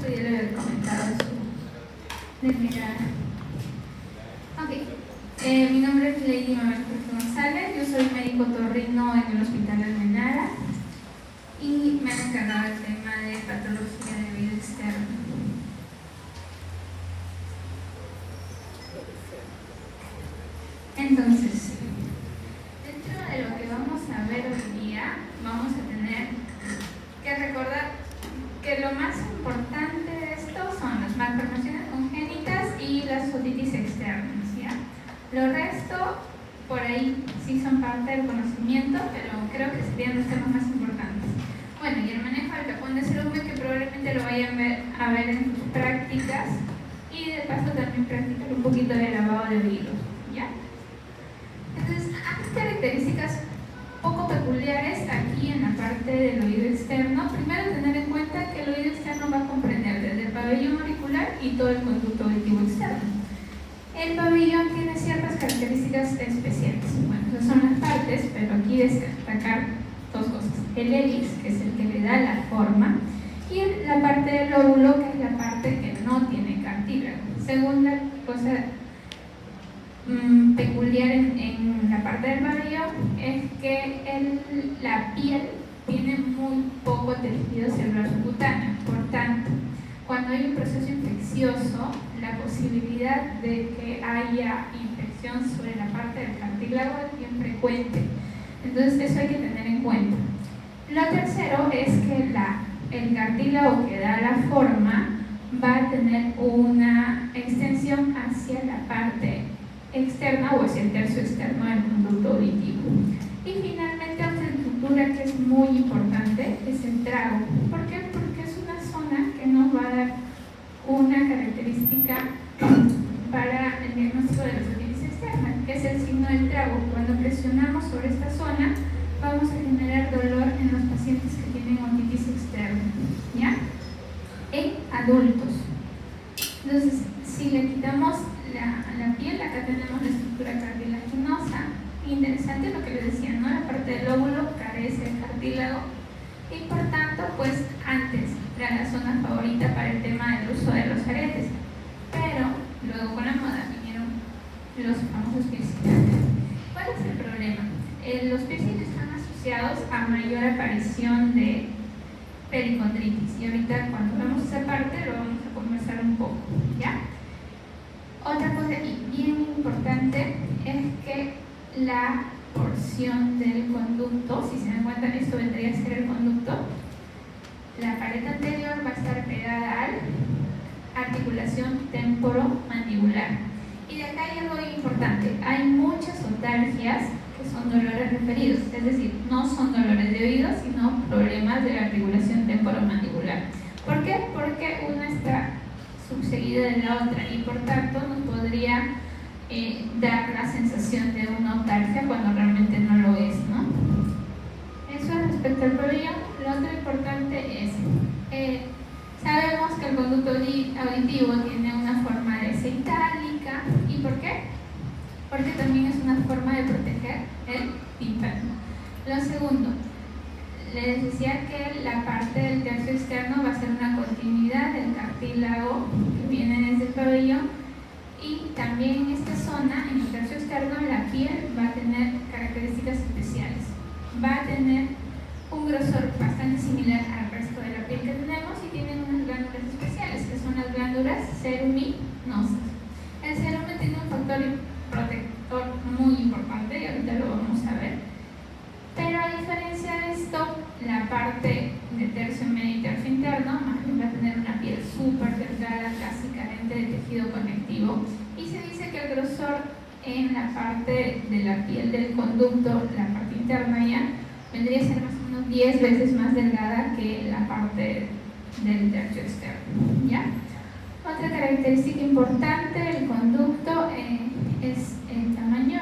esto ya lo había comentado de mirada. Ok, mi nombre es Lady Mabel González, yo soy médico torrino en el Hospital Almenara y me han encargado el tema de patología de oído externo. Entonces, dentro de lo que vamos a ver hoy día, vamos a tener que recordar que lo más importante de esto son las malformaciones congénitas y las otitis externas, ¿ya? Lo resto, por ahí sí son parte del conocimiento, pero creo que serían los temas más importantes. Bueno, y el manejo del tapón de cerumen, que probablemente lo vayan a ver en sus prácticas, y de paso también practicar un poquito de lavado de oídos, ¿ya? Entonces, hay características poco peculiares aquí en la parte del oído externo. Primero, tener en cuenta que el oído externo va a comprender desde el pabellón auricular y todo el conducto auditivo externo. El pabellón tiene ciertas características especiales. Bueno, esas son las partes, pero aquí destacar dos cosas. El hélice, que es el que le da la forma, y la parte del lóbulo, que es la parte que no tiene cartílago. Segunda cosa peculiar en la parte del pabellón es que la piel tiene muy poco tejido celular subcutáneo. Por tanto, cuando hay un proceso infeccioso, la posibilidad de que haya infección sobre la parte del cartílago es bien frecuente. Entonces, eso hay que tener en cuenta. Lo tercero es que el cartílago que da la forma va a tener una extensión hacia la parte externa o hacia el tercio externo del conducto auditivo. Y finalmente, otra estructura que es muy importante es el trago. ¿Por qué? Porque es una zona que nos va a dar una característica para el diagnóstico de la otitis externa, que es el signo del trago. Cuando presionamos sobre esta zona, vamos a generar dolor en los pacientes que tienen otitis externa, ¿ya? En adultos. Entonces, si le quitamos la piel, acá tenemos la estructura cartilaginosa. Interesante lo que les decía, ¿no? La parte del lóbulo carece de cartílago y por tanto, pues antes era la zona favorita para el tema del uso de los aretes, pero luego con la moda vinieron los famosos piercings. ¿Cuál es el problema? Los piercings están asociados a mayor aparición de pericondritis y ahorita cuando vemos esa parte lo vamos a conversar un poco, ¿ya? Otra cosa bien importante es que la porción del conducto, si se dan cuenta, esto vendría a ser el conducto, la pared anterior va a estar pegada a la articulación temporomandibular. Y de acá hay algo bien importante, hay muchas otalgias que son dolores referidos, es decir, no son dolores de oído, sino problemas de la articulación temporomandibular. ¿Por qué? Porque una está subseguida de la otra y por tanto nos podría dar la sensación de una otalgia cuando realmente no lo es, ¿no? Eso respecto al pabellón. Lo otro importante es, sabemos que el conducto auditivo tiene una forma de S itálica. ¿Y por qué? Porque también es una forma de proteger el tímpano. Lo segundo, les decía que la parte del tercio externo va a ser una continuidad del cartílago que viene desde el pabellón y también en esta zona, en el tercio externo, la piel va a tener características especiales. Va a tener un grosor bastante similar al resto de la piel que tenemos y tienen unas glándulas especiales que son las glándulas ceruminosas. El cerumen tiene un factor protector muy importante y ahorita lo vamos a ver. Pero a diferencia de esto, la parte de tercio medio y tercio interno más bien va a tener una piel súper delgada, casi carente de tejido conectivo, y se dice que el grosor en la parte de la piel del conducto, la parte interna ya, vendría a ser más o menos 10 veces más delgada que la parte del tercio externo, ¿ya? Otra característica importante del conducto es el tamaño.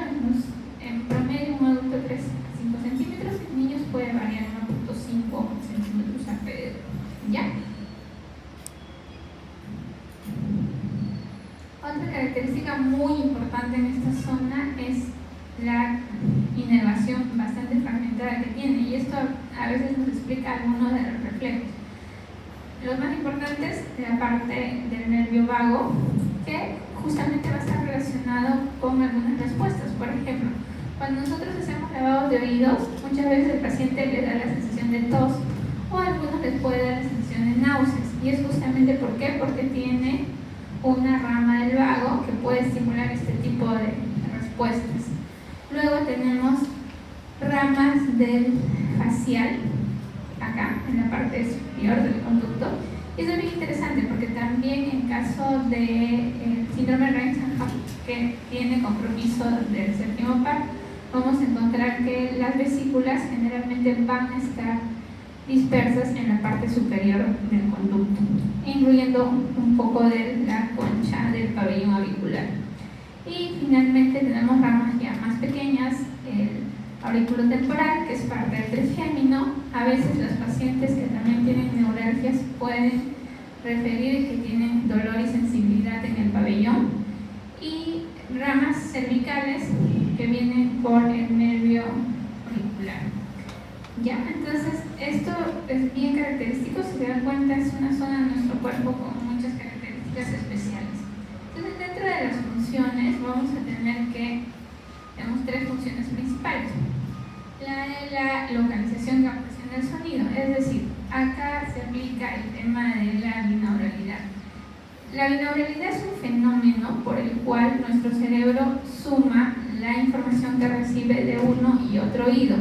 En promedio un adulto crece 5 centímetros, en niños puede variar 1.5 centímetros alrededor, ¿ya? Otra característica muy importante en esta zona es la inervación bastante fragmentada que tiene, y esto a veces nos explica algunos de los reflejos. los más importantes, la parte del nervio vago, que justamente va a estar relacionado con algunas respuestas. Por ejemplo, cuando nosotros hacemos lavados de oídos, muchas veces el paciente le da la sensación de tos o a algunos les puede dar la sensación de náuseas. Y es justamente ¿por qué? Porque tiene una rama del vago que puede estimular este tipo de respuestas. Luego tenemos ramas del facial, acá en la parte superior del conducto. Y eso es bien interesante porque también en caso de síndrome de Reich-Hahn, que tiene compromiso del séptimo par, vamos a encontrar que las vesículas generalmente van a estar dispersas en la parte superior del conducto, incluyendo un poco de la concha del pabellón auricular. Y finalmente tenemos ramas ya más pequeñas, el auriculotemporal, que es parte del trigémino. A veces los pacientes que también tienen neuralgias pueden referir que tienen dolor y sensibilidad en el pabellón. Y ramas cervicales que vienen por el nervio auricular. Ya, entonces esto es bien característico. Si se dan cuenta, es una zona de nuestro cuerpo con muchas características especiales. Entonces, dentro de las funciones vamos a tener que tenemos tres funciones principales. La de la localización y captación del sonido, es decir, acá se aplica el tema de la binauralidad. La binauralidad es un fenómeno por el cual nuestro cerebro suma la información que recibe de uno y otro oído.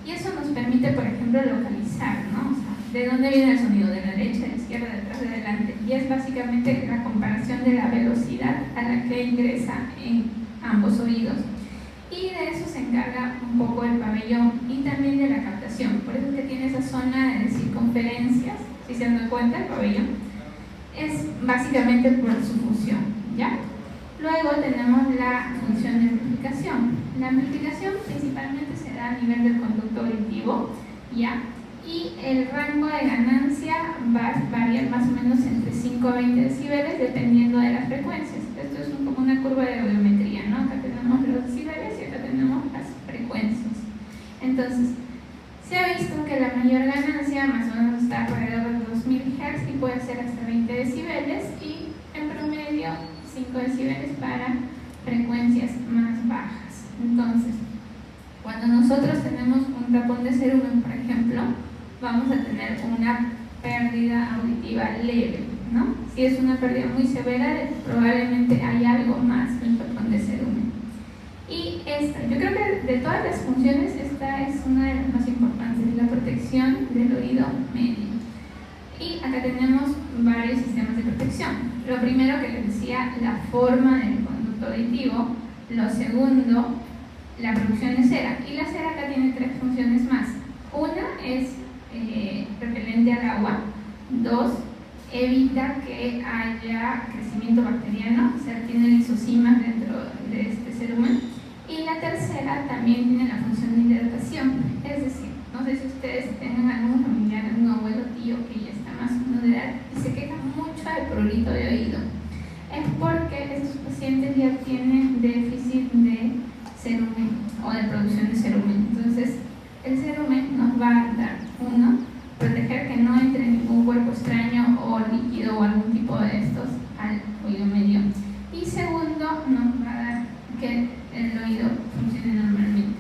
Y eso nos permite, por ejemplo, localizar, ¿no? O sea, de dónde viene el sonido, de la derecha, de la izquierda, de atrás, de adelante. Y es básicamente la comparación de la velocidad a la que ingresa en ambos oídos. Y de eso se encarga un poco el pabellón y también de la captación. Por eso es que tiene esa zona de circunferencias, si se dan cuenta, el pabellón. Es básicamente por su función, ¿ya? Luego tenemos la función de amplificación. La amplificación principalmente se da a nivel del conducto auditivo, ¿ya? Y el rango de ganancia va a variar más o menos entre 5 a 20 decibeles dependiendo de las frecuencias. Esto es como una curva de audiometría, ¿no? Acá tenemos los decibeles y acá tenemos las frecuencias. Entonces, se ha visto que la mayor ganancia más o menos está alrededor de 2000 Hz y puede ser hasta 20 decibeles y en promedio 5 decibeles para frecuencias más bajas. Entonces, cuando nosotros tenemos un tapón de cerumen, por ejemplo, vamos a tener una pérdida auditiva leve, ¿no? Si es una pérdida muy severa, probablemente hay algo más en el tapón de cerumen. Y esta, yo creo que de todas las funciones, esta es una de las más importantes, la protección del oído medio. Y acá tenemos varios sistemas de protección. Lo primero que les decía, la forma del conducto auditivo. Lo segundo, la producción de cera. Y la cera acá tiene tres funciones más. Una es repelente al agua. Dos, evita que haya crecimiento bacteriano, o sea, tiene lisosimas dentro de este cerumen. Y la tercera también tiene la función de hidratación. Es decir, no sé si ustedes tienen algún familiar, algún abuelo, tío que ya está más o menos de edad y se queja mucho del prurito de oído. Es porque estos pacientes ya tienen déficit de cerumen o de producción de cerumen. Entonces, el cerumen nos va a dar, uno, proteger que no entre ningún cuerpo extraño o líquido o algún tipo de estos al oído medio. Y segundo, nos va a dar que el oído funcione normalmente.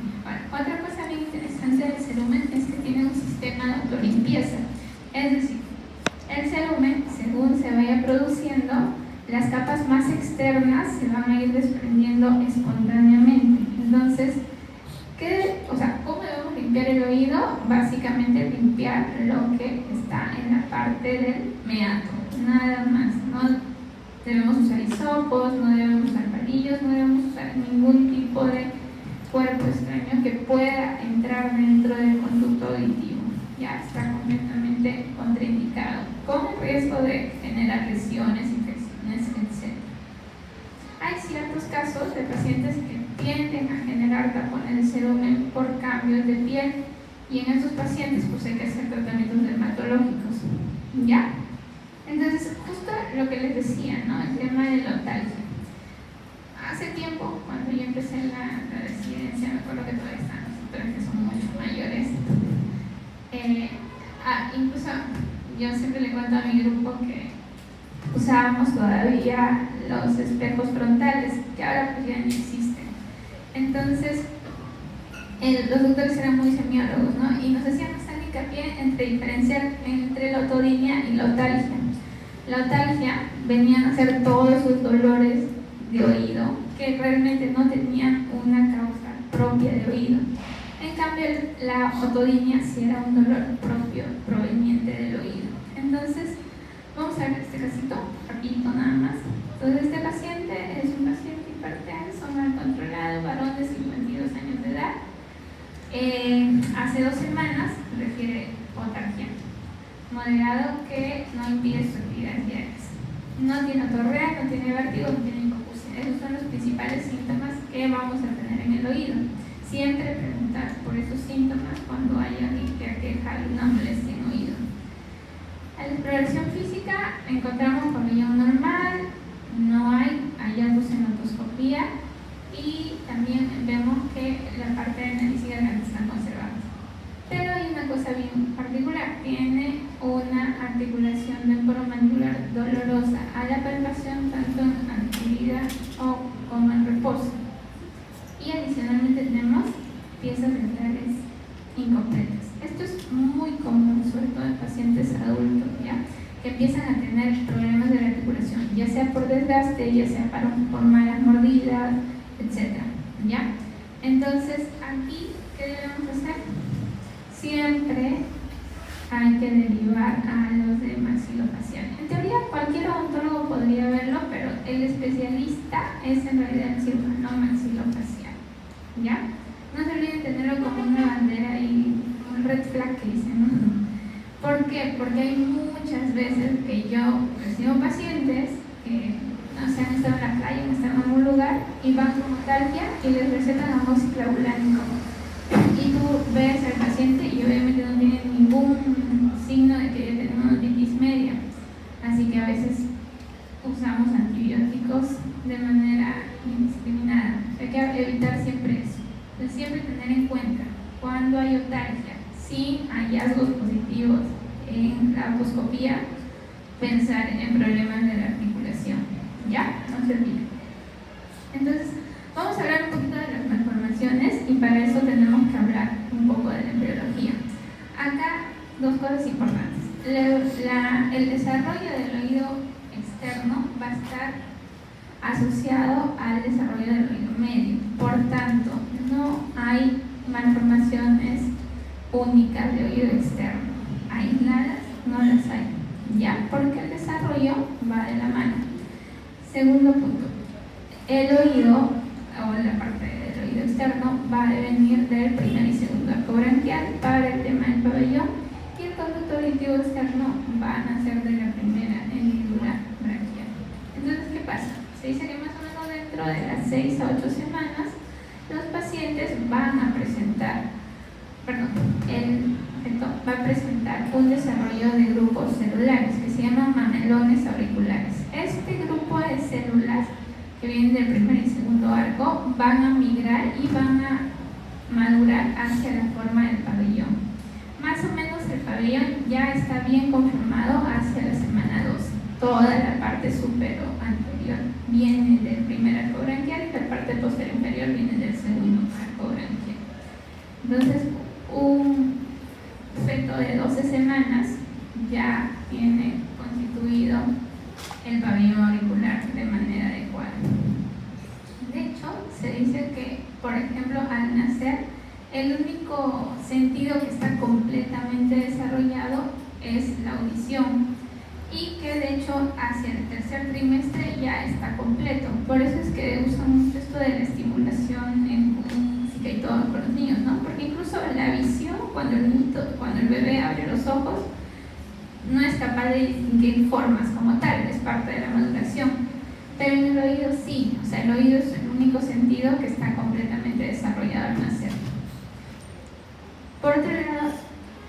Ahora, otra cosa bien interesante del cerumen es que tiene un sistema de autolimpieza. Es decir, el cerumen, según se vaya produciendo, las capas más externas se van a ir desprendiendo espontáneamente. Entonces, ¿cómo debemos limpiar el oído? Básicamente limpiar lo que está en la parte del meato, nada más. No debemos usar hisopos, no debemos usar palillos, no debemos usar ningún tipo de cuerpo extraño que pueda entrar dentro del conducto auditivo. Ya está completamente contraindicado, con el riesgo de generar lesiones, infecciones, etc. Hay ciertos casos de pacientes que tienden a generar tapones de cerumen por cambios de piel y en estos pacientes pues hay que hacer tratamientos dermatológicos, ¿ya? Entonces, justo lo que les decía, ¿no? El tema de la otalgia. Hace tiempo, cuando yo empecé la residencia, me acuerdo que todavía están los doctores que son mucho mayores. Incluso yo siempre le cuento a mi grupo que usábamos todavía los espejos frontales, que ahora pues ya no existen. Entonces, los doctores eran muy semiólogos, ¿no? Y nos hacían bastante hincapié entre diferenciar entre la otodinia y la otalgia. La otalgia venían a ser todos esos dolores de oído que realmente no tenían una causa propia de oído. En cambio, la otodinia sí era un dolor propio proveniente del oído. Entonces, vamos a ver este casito, rapidito nada más. Entonces, este paciente es un paciente hipertenso, mal controlado, varón de 52 años de edad. Hace 2 semanas refiere otalgia moderado que no impide sus actividades diarias. No tiene otorrea, no tiene vértigo, no tiene hipoacusia. Esos son los principales síntomas que vamos a tener en el oído. Siempre preguntar por esos síntomas cuando haya alguien que aqueja alguna molestia en oído. A la exploración física encontramos pabellón normal, no hay hallazgos en otoscopía y también vemos que la parte de nariz y garganta están conservadas. Pero hay una cosa bien particular, tiene una articulación temporomandibular dolorosa a la palpación tanto en actividad como en reposo. Y adicionalmente tenemos piezas dentales incompletas. Esto es muy común, sobre todo en pacientes adultos, ¿ya? Que empiezan a tener problemas de la articulación, ya sea por desgaste, ya sea por malas mordidas, etc. ¿Ya? Entonces, aquí, ¿qué debemos hacer? Siempre hay que derivar a los de maxilofacial. En teoría, cualquier odontólogo podría verlo, pero el especialista es en realidad el cirujano maxilofacial. ¿Ya? No se olviden tenerlo como una bandera y un red flag que dicen, ¿no? ¿Por qué? Porque hay muchas veces que yo recibo pacientes que no se han estado en la playa, han estado en algún lugar y van con otalgia y les recetan amoxiclavulánico. Y tú ves al paciente y obviamente no tiene ningún signo de que haya tenido una otitis media. Así que a veces usamos antibióticos de manera indiscriminada. Hay que evitar siempre eso. Entonces, siempre tener en cuenta cuando hay otalgia, si hay hallazgos positivos en la otoscopía, pensar en problemas de la articulación. ¿Ya? No se olviden. Entonces, vamos a hablar un poquito de las malformaciones y para eso tenemos que hablar un poco de la embriología. Acá, 2 cosas importantes. El desarrollo del oído externo va a estar asociado al desarrollo del oído medio. Por tanto, no hay malformaciones únicas de oído externo. Aisladas no las hay, ¿ya? Porque el desarrollo va de la mano. Segundo punto. El oído, o la parte del oído externo, va a venir del primer y segundo arco branquial para el tema del pabellón y el conducto auditivo externo va a nacer de la primera hendidura branquial. Entonces, ¿qué pasa? Se dice que más o menos dentro de las 6 a 8 semanas los pacientes van a presentar, el feto va a presentar un desarrollo de grupos celulares que se llaman mamelones auriculares. Este grupo de células que vienen del primer y segundo arco van a migrar y van a madurar hacia la forma del pabellón. Más o menos el pabellón ya está bien conformado hacia la semana 2. Toda la parte superior anterior viene del primer arco branquial y la parte posterior inferior viene del segundo arco branquial. Entonces, un feto de 12 semanas ya tiene constituido el pabellón auricular de manera adecuada. De hecho, se dice que, por ejemplo, al nacer, el único sentido que está completamente desarrollado es la audición y que de hecho hacia el tercer trimestre ya está completo. Por eso es que usan mucho esto de la estimulación en música y todo con los niños, ¿no? Porque incluso la visión, cuando el bebé abre los ojos, no es capaz de distinguir formas como tal, es parte de la maduración. Pero en el oído sí, o sea, el oído es el único sentido que está completamente desarrollado al nacer. Por otro lado,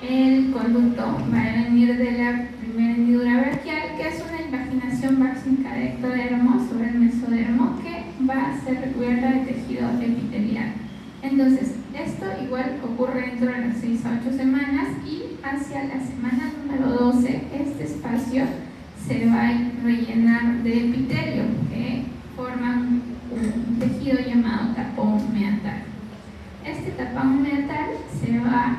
el conducto va a venir de la primera hendidura braquial, que es una invaginación básica de ectodermo sobre el mesodermo que va a ser recubierta de tejido epitelial. Entonces, esto igual ocurre dentro de las 6 a 8 semanas y hacia la semana número 12, este espacio se va a rellenar de epitelio, que forma un tejido llamado tapón meatal. Este tapón meatal se va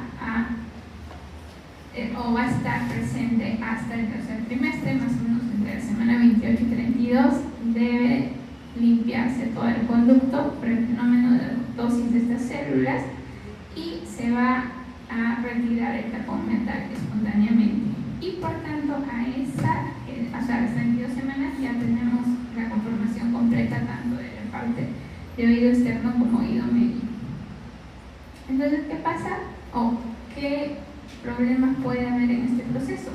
o va a estar presente hasta el tercer trimestre, más o menos entre la semana 28 y 32. Debe limpiarse todo el conducto por el fenómeno de apoptosis de estas células y se va a retirar el tapón meatal espontáneamente. Y por tanto, a las 22 semanas ya tenemos la conformación completa tanto de la parte de oído externo como oído medio. Entonces, ¿qué pasa? ¿O qué problemas puede haber en este proceso?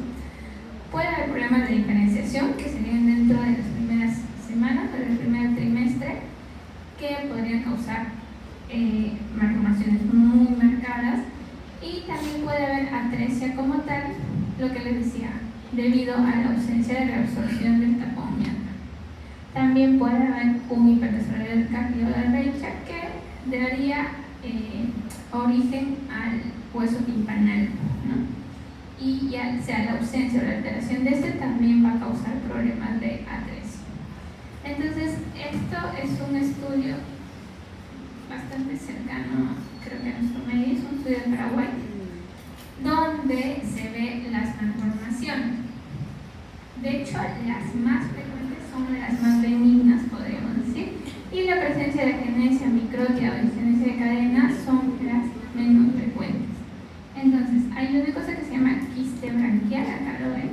Puede haber problemas de diferenciación que serían dentro de las primeras semanas o del primer trimestre, que podrían causar malformaciones muy marcadas, y también puede haber atresia como tal, lo que les decía, debido a la ausencia de reabsorción del tapón meatal. También puede haber un hipertensor del cardio de Reicha que daría origen al hueso timpanal, ¿no? Y ya sea la ausencia o la alteración de este también va a causar problemas de atresia. Entonces, esto es un estudio bastante cercano, creo que a nuestro medio, es un estudio de Paraguay, donde se ve las malformaciones. De hecho, las más frecuentes son las más benignas, podríamos decir, y la presencia de agenesia micrótica o agenesia de cadena son las menos frecuentes. Entonces, hay una cosa que se llama quiste branquial, acá lo ven.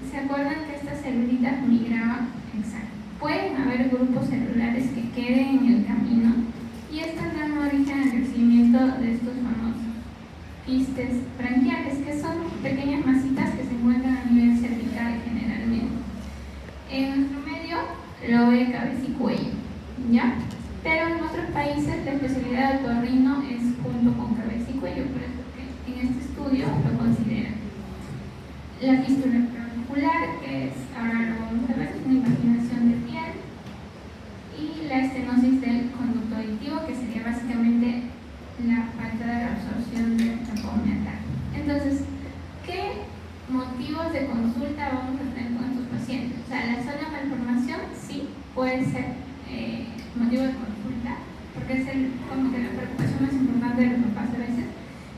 ¿Se acuerdan que estas celulitas migraban? Exacto. Pueden haber grupos celulares que queden en el camino y estas dan origen al crecimiento de estos famosos quistes branquiales, que son pequeñas masitas que se encuentran a nivel cervical generalmente. En nuestro medio lo ve cabeza y cuello, ¿ya? Pero en otros países la especialidad de otorrino es junto con cabeza y cuello, por eso que en este estudio lo consideran. La fístula clavicular, que es, ahora lo vamos a ver, es una invaginación de piel, y la estenosis del conducto auditivo, que sería básicamente la falta de absorción del tapón meatal. Entonces, ¿qué motivos de consulta vamos a tener con estos pacientes? O sea, la sola malformación sí puede ser motivo de consulta, porque es como que la preocupación más importante de los papás a veces,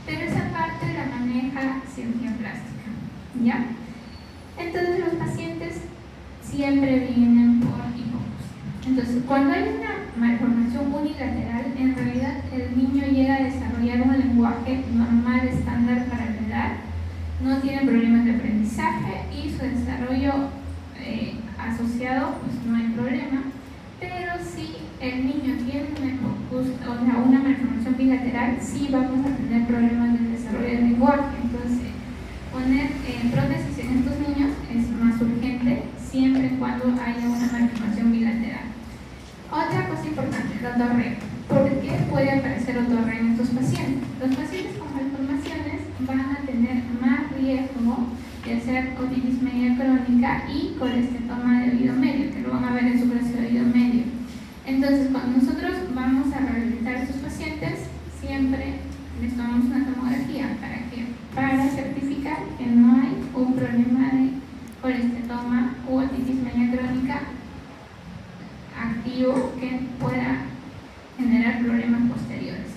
pero esa parte la maneja cirugía plástica, ¿ya? Entonces los pacientes siempre vienen por hipoacusia. Entonces, cuando hay una malformación unilateral, en realidad el niño llega a desarrollar un lenguaje normal, estándar para la edad, no tiene problemas de aprendizaje y su desarrollo asociado, pues no hay problema. Pero si el niño tiene una malformación bilateral, sí vamos a tener problemas del desarrollo del lenguaje. Entonces, poner prótesis en estos niños es más urgente siempre y cuando haya una malformación bilateral. Otra cosa importante, el otorreo. ¿Por qué puede aparecer otorreo en estos pacientes? Los pacientes con malformaciones van a tener más riesgo de hacer otitis media crónica y colestetoma de oído medio, que lo van a ver en su clase de oído medio. Entonces, cuando nosotros vamos a rehabilitar a estos pacientes, siempre les tomamos una tomografía. ¿Para qué? Para certificar que no hay un problema de colestetoma u otitis media crónica activo que pueda generar problemas posteriores.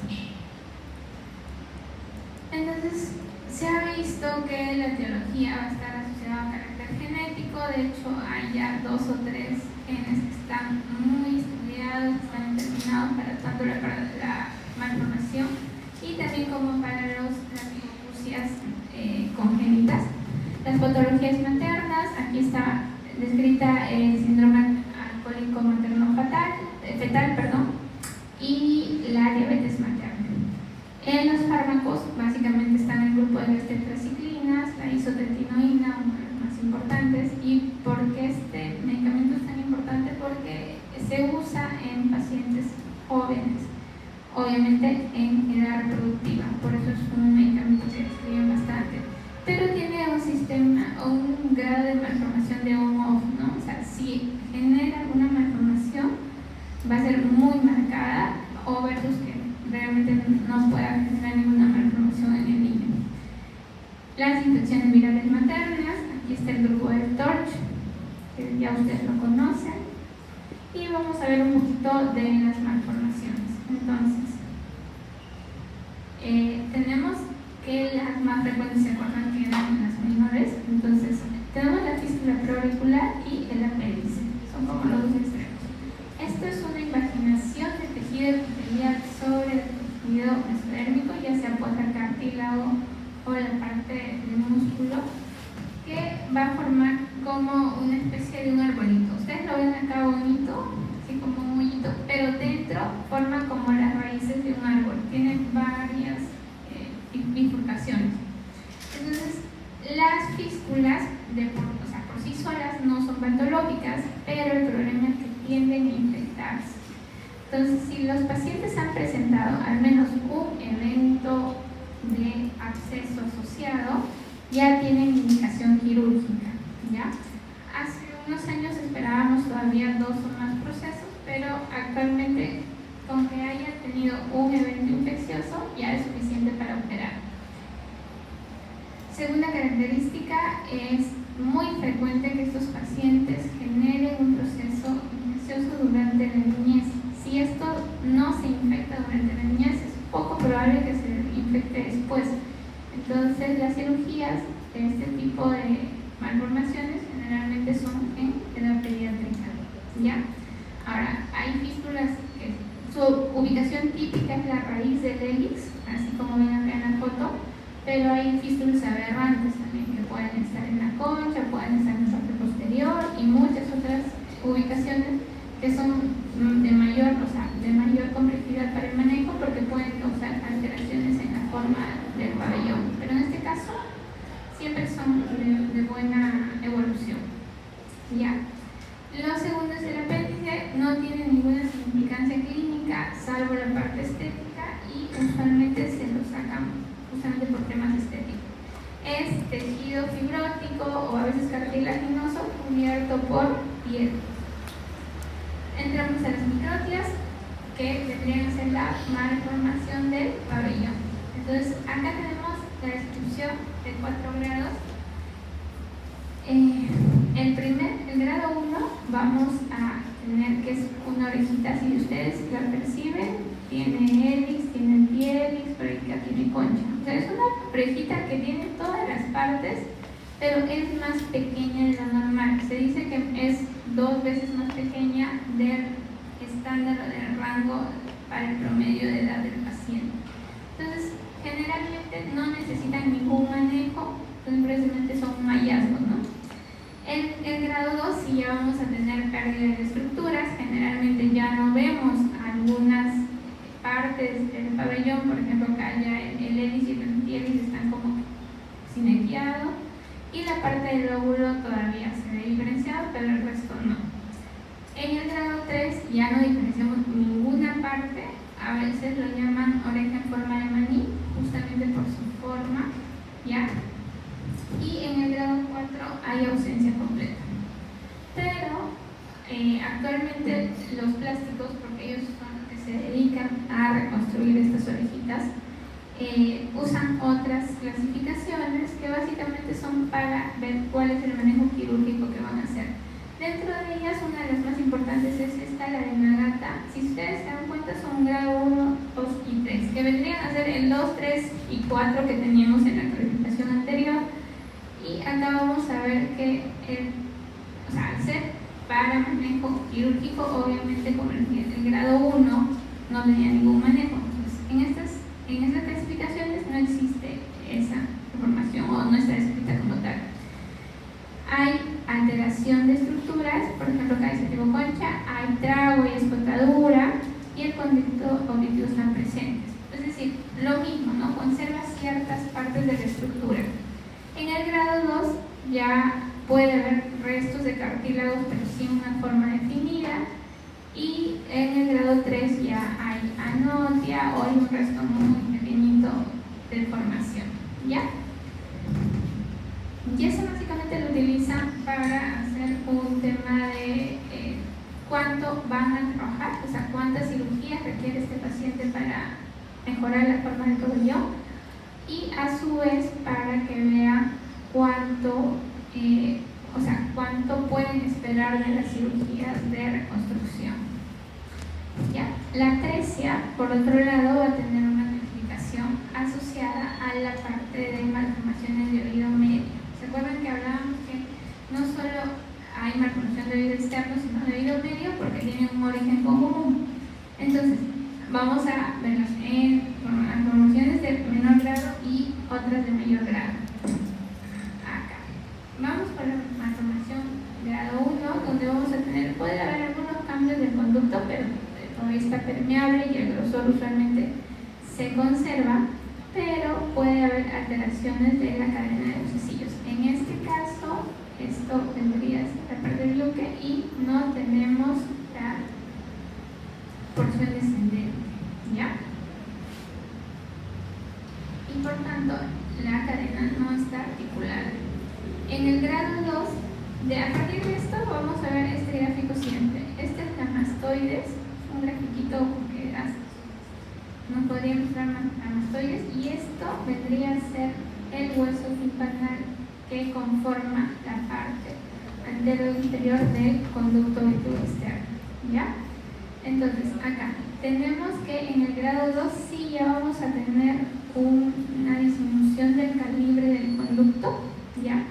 Entonces, se ha visto que la etiología va a estar asociada a carácter genético. De hecho, hay ya 2 o 3 genes que están muy estudiados, están determinados para la malformación y también como para las hipoacusias congénitas. Las patologías maternas, aquí está descrita el síndrome alcohólico materno fetal, y la diabetes materna. En los fármacos, básicamente están el grupo de las tetraciclinas, la isotretinoína, uno de los más importantes. ¿Y por qué este medicamento es tan importante? Porque se usa en pacientes jóvenes, obviamente en edad reproductiva, por eso es un medicamento que escriben bastante, pero tiene un sistema o un grado de malformación de on-off, ¿no? O sea, si genera alguna malformación, va a ser muy marcada, o versus que realmente no pueda generar ninguna malformación en el niño. que ya ustedes lo conocen, y vamos a ver un poquito de las malformaciones. Entonces, tenemos que las más frecuentes, se acuerdan que eran las menores. Entonces, tenemos la fístula preauricular y el apéndice, son como los dos extremos. Esto es una invaginación de tejido epitelial sobre el tejido mesodérmico, ya sea por el cartílago o la parte del músculo, que va a formar como una especie de un arbolito. Ustedes lo ven acá bonito, así como un hoyito, pero dentro forma como las raíces de un árbol, tiene varias bifurcaciones. Entonces, las fístulas por sí solas no son patológicas, pero el problema es que tienden a infectarse. Entonces, si los pacientes han presentado al menos un evento de absceso asociado, ya tienen indicación quirúrgica, ¿ya? Hace unos años esperábamos todavía 2 o más procesos, pero actualmente con que haya tenido un evento infeccioso ya es suficiente para operar. Segunda característica, es muy frecuente que estos pacientes generen un proceso infeccioso durante la niñez. Si esto no se infecta durante la niñez, es poco probable que se infecte después. Entonces, las cirugías de este tipo de malformaciones generalmente son en edad pediátrica, ¿ya? Ahora, hay fístulas que su ubicación típica es la raíz del hélix, así como ven acá en la foto, pero hay fístulas aberrantes también que pueden estar en la concha, pueden estar en la parte posterior y muchas otras ubicaciones que son de mayor complejidad para el manejo, porque pueden causar alteraciones en la forma del pabellón, pero en este caso siempre son de buena evolución, ¿ya? Lo segundo es el apéndice, no tiene ninguna significancia clínica salvo la parte estética y usualmente se lo sacan justamente por temas estéticos. Es tejido fibrótico o a veces cartilaginoso cubierto por piel. Entramos a las microtias, que vendrían a ser la malformación del pabellón. Entonces, acá tenemos la descripción de 4 grados. El grado 1 vamos a tener que es una orejita, si ustedes la perciben, tiene hélix, tiene antihelix, pero acá tiene concha. O sea, es una orejita que tiene todas las partes, pero es más pequeña de lo normal. Se dice que es 2 veces más pequeña del estándar o del rango para el promedio de edad del paciente. Entonces, generalmente no necesitan ningún manejo, simplemente son un hallazgo, ¿no? En el grado 2 sí ya vamos a tener pérdida de estructuras, generalmente ya no vemos algunas partes del pabellón, por ejemplo acá ya el hélice y el antihélice están como sinequiados, y la parte del lóbulo todavía se ve diferenciado, pero el resto no. En el grado 3 ya no diferenciamos ninguna parte, a veces lo llaman oreja en forma de maní, justamente por su forma, ¿ya? Y en el grado 4 hay ausencia completa. Pero actualmente los plásticos, porque ellos son los que se dedican a reconstruir estas orejitas, usan otras clasificaciones que básicamente son para ver cuál es el manejo quirúrgico que van a hacer. Dentro de ellas, una de las más importantes es esta, la de Nagata. Si ustedes se dan cuenta, son grado 1, 2 y 3, que vendrían a ser el 2, 3 y 4 que teníamos en la clasificación anterior. Y acá vamos a ver que al ser para manejo quirúrgico, obviamente como el grado 1 no tenía ningún manejo. Entonces, en estas clasificaciones no existe esa información o no está descrita como tal. Hay alteración de estructuras, por ejemplo acá dice tipo concha, hay trago y escotadura y el conducto auditivo están presentes. Es decir, lo mismo, ¿no? Conserva ciertas partes de la estructura. En el grado 2 ya puede haber restos de cartílagos, pero sin una forma definida, y en el grado 3 ya hay anotia o hay un resto muy pequeñito de formación, ¿ya? Y eso básicamente lo utilizan para hacer un tema de cuánto van a trabajar, o sea, cuántas cirugías requiere este paciente para mejorar la forma del pabellón, y a su vez para que vean cuánto o sea, cuánto pueden esperar de las cirugías de reconstrucción. ¿Ya? La atresia, por otro lado, va a tener una notificación asociada a la parte de malformaciones de oído medio. ¿Se acuerdan que hablábamos que no solo hay malformación de oído externo, sino de oído medio porque tienen un origen común? Entonces, vamos a verlos en malformaciones de menor grado y otras de mayor grado. Acá. Vamos por la malformación grado 1, donde vamos a tener, puede haber algunos cambios del conducto, pero todavía está permeable y el grosor usualmente se conserva, pero puede haber alteraciones de la cadena de huesecillos. En este caso, esto vendría a ser la parte del glúteo y no tenemos la porción descendente, ¿ya? Y por tanto, la cadena no está articulada. En el grado 2, a partir de esto, vamos a ver este gráfico siguiente. Este es la mastoides, un grafiquito que nos podría mostrar la mastoides, y esto vendría a ser el hueso timpanal que conforma la parte antero interior del conducto víteo externo, ¿ya? Entonces, acá tenemos que en el grado 2 sí ya vamos a tener una disminución del calibre del conducto, ¿ya?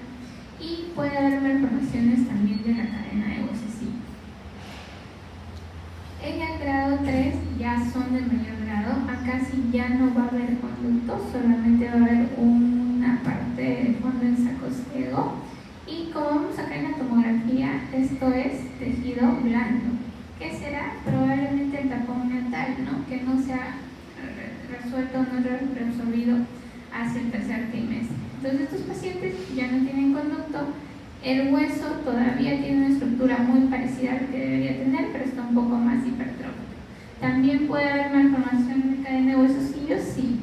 Y puede haber malformaciones también de la cadena de huesecillos. En el grado 3 ya son de mayor grado, acá sí ya no va a haber conducto, solamente va a haber una parte de fondo en saco ciego, y como vemos acá en la tomografía, esto es tejido blando, que será probablemente el tapón natal, ¿no? Que no se ha resuelto, no reabsorbido hacia el tercer trimestre. Entonces estos pacientes ya no tienen conducto, el hueso todavía tiene una estructura muy parecida a lo que debería tener, pero está un poco más hipertrófico. También puede haber malformación de cadena de huesecillos, sí.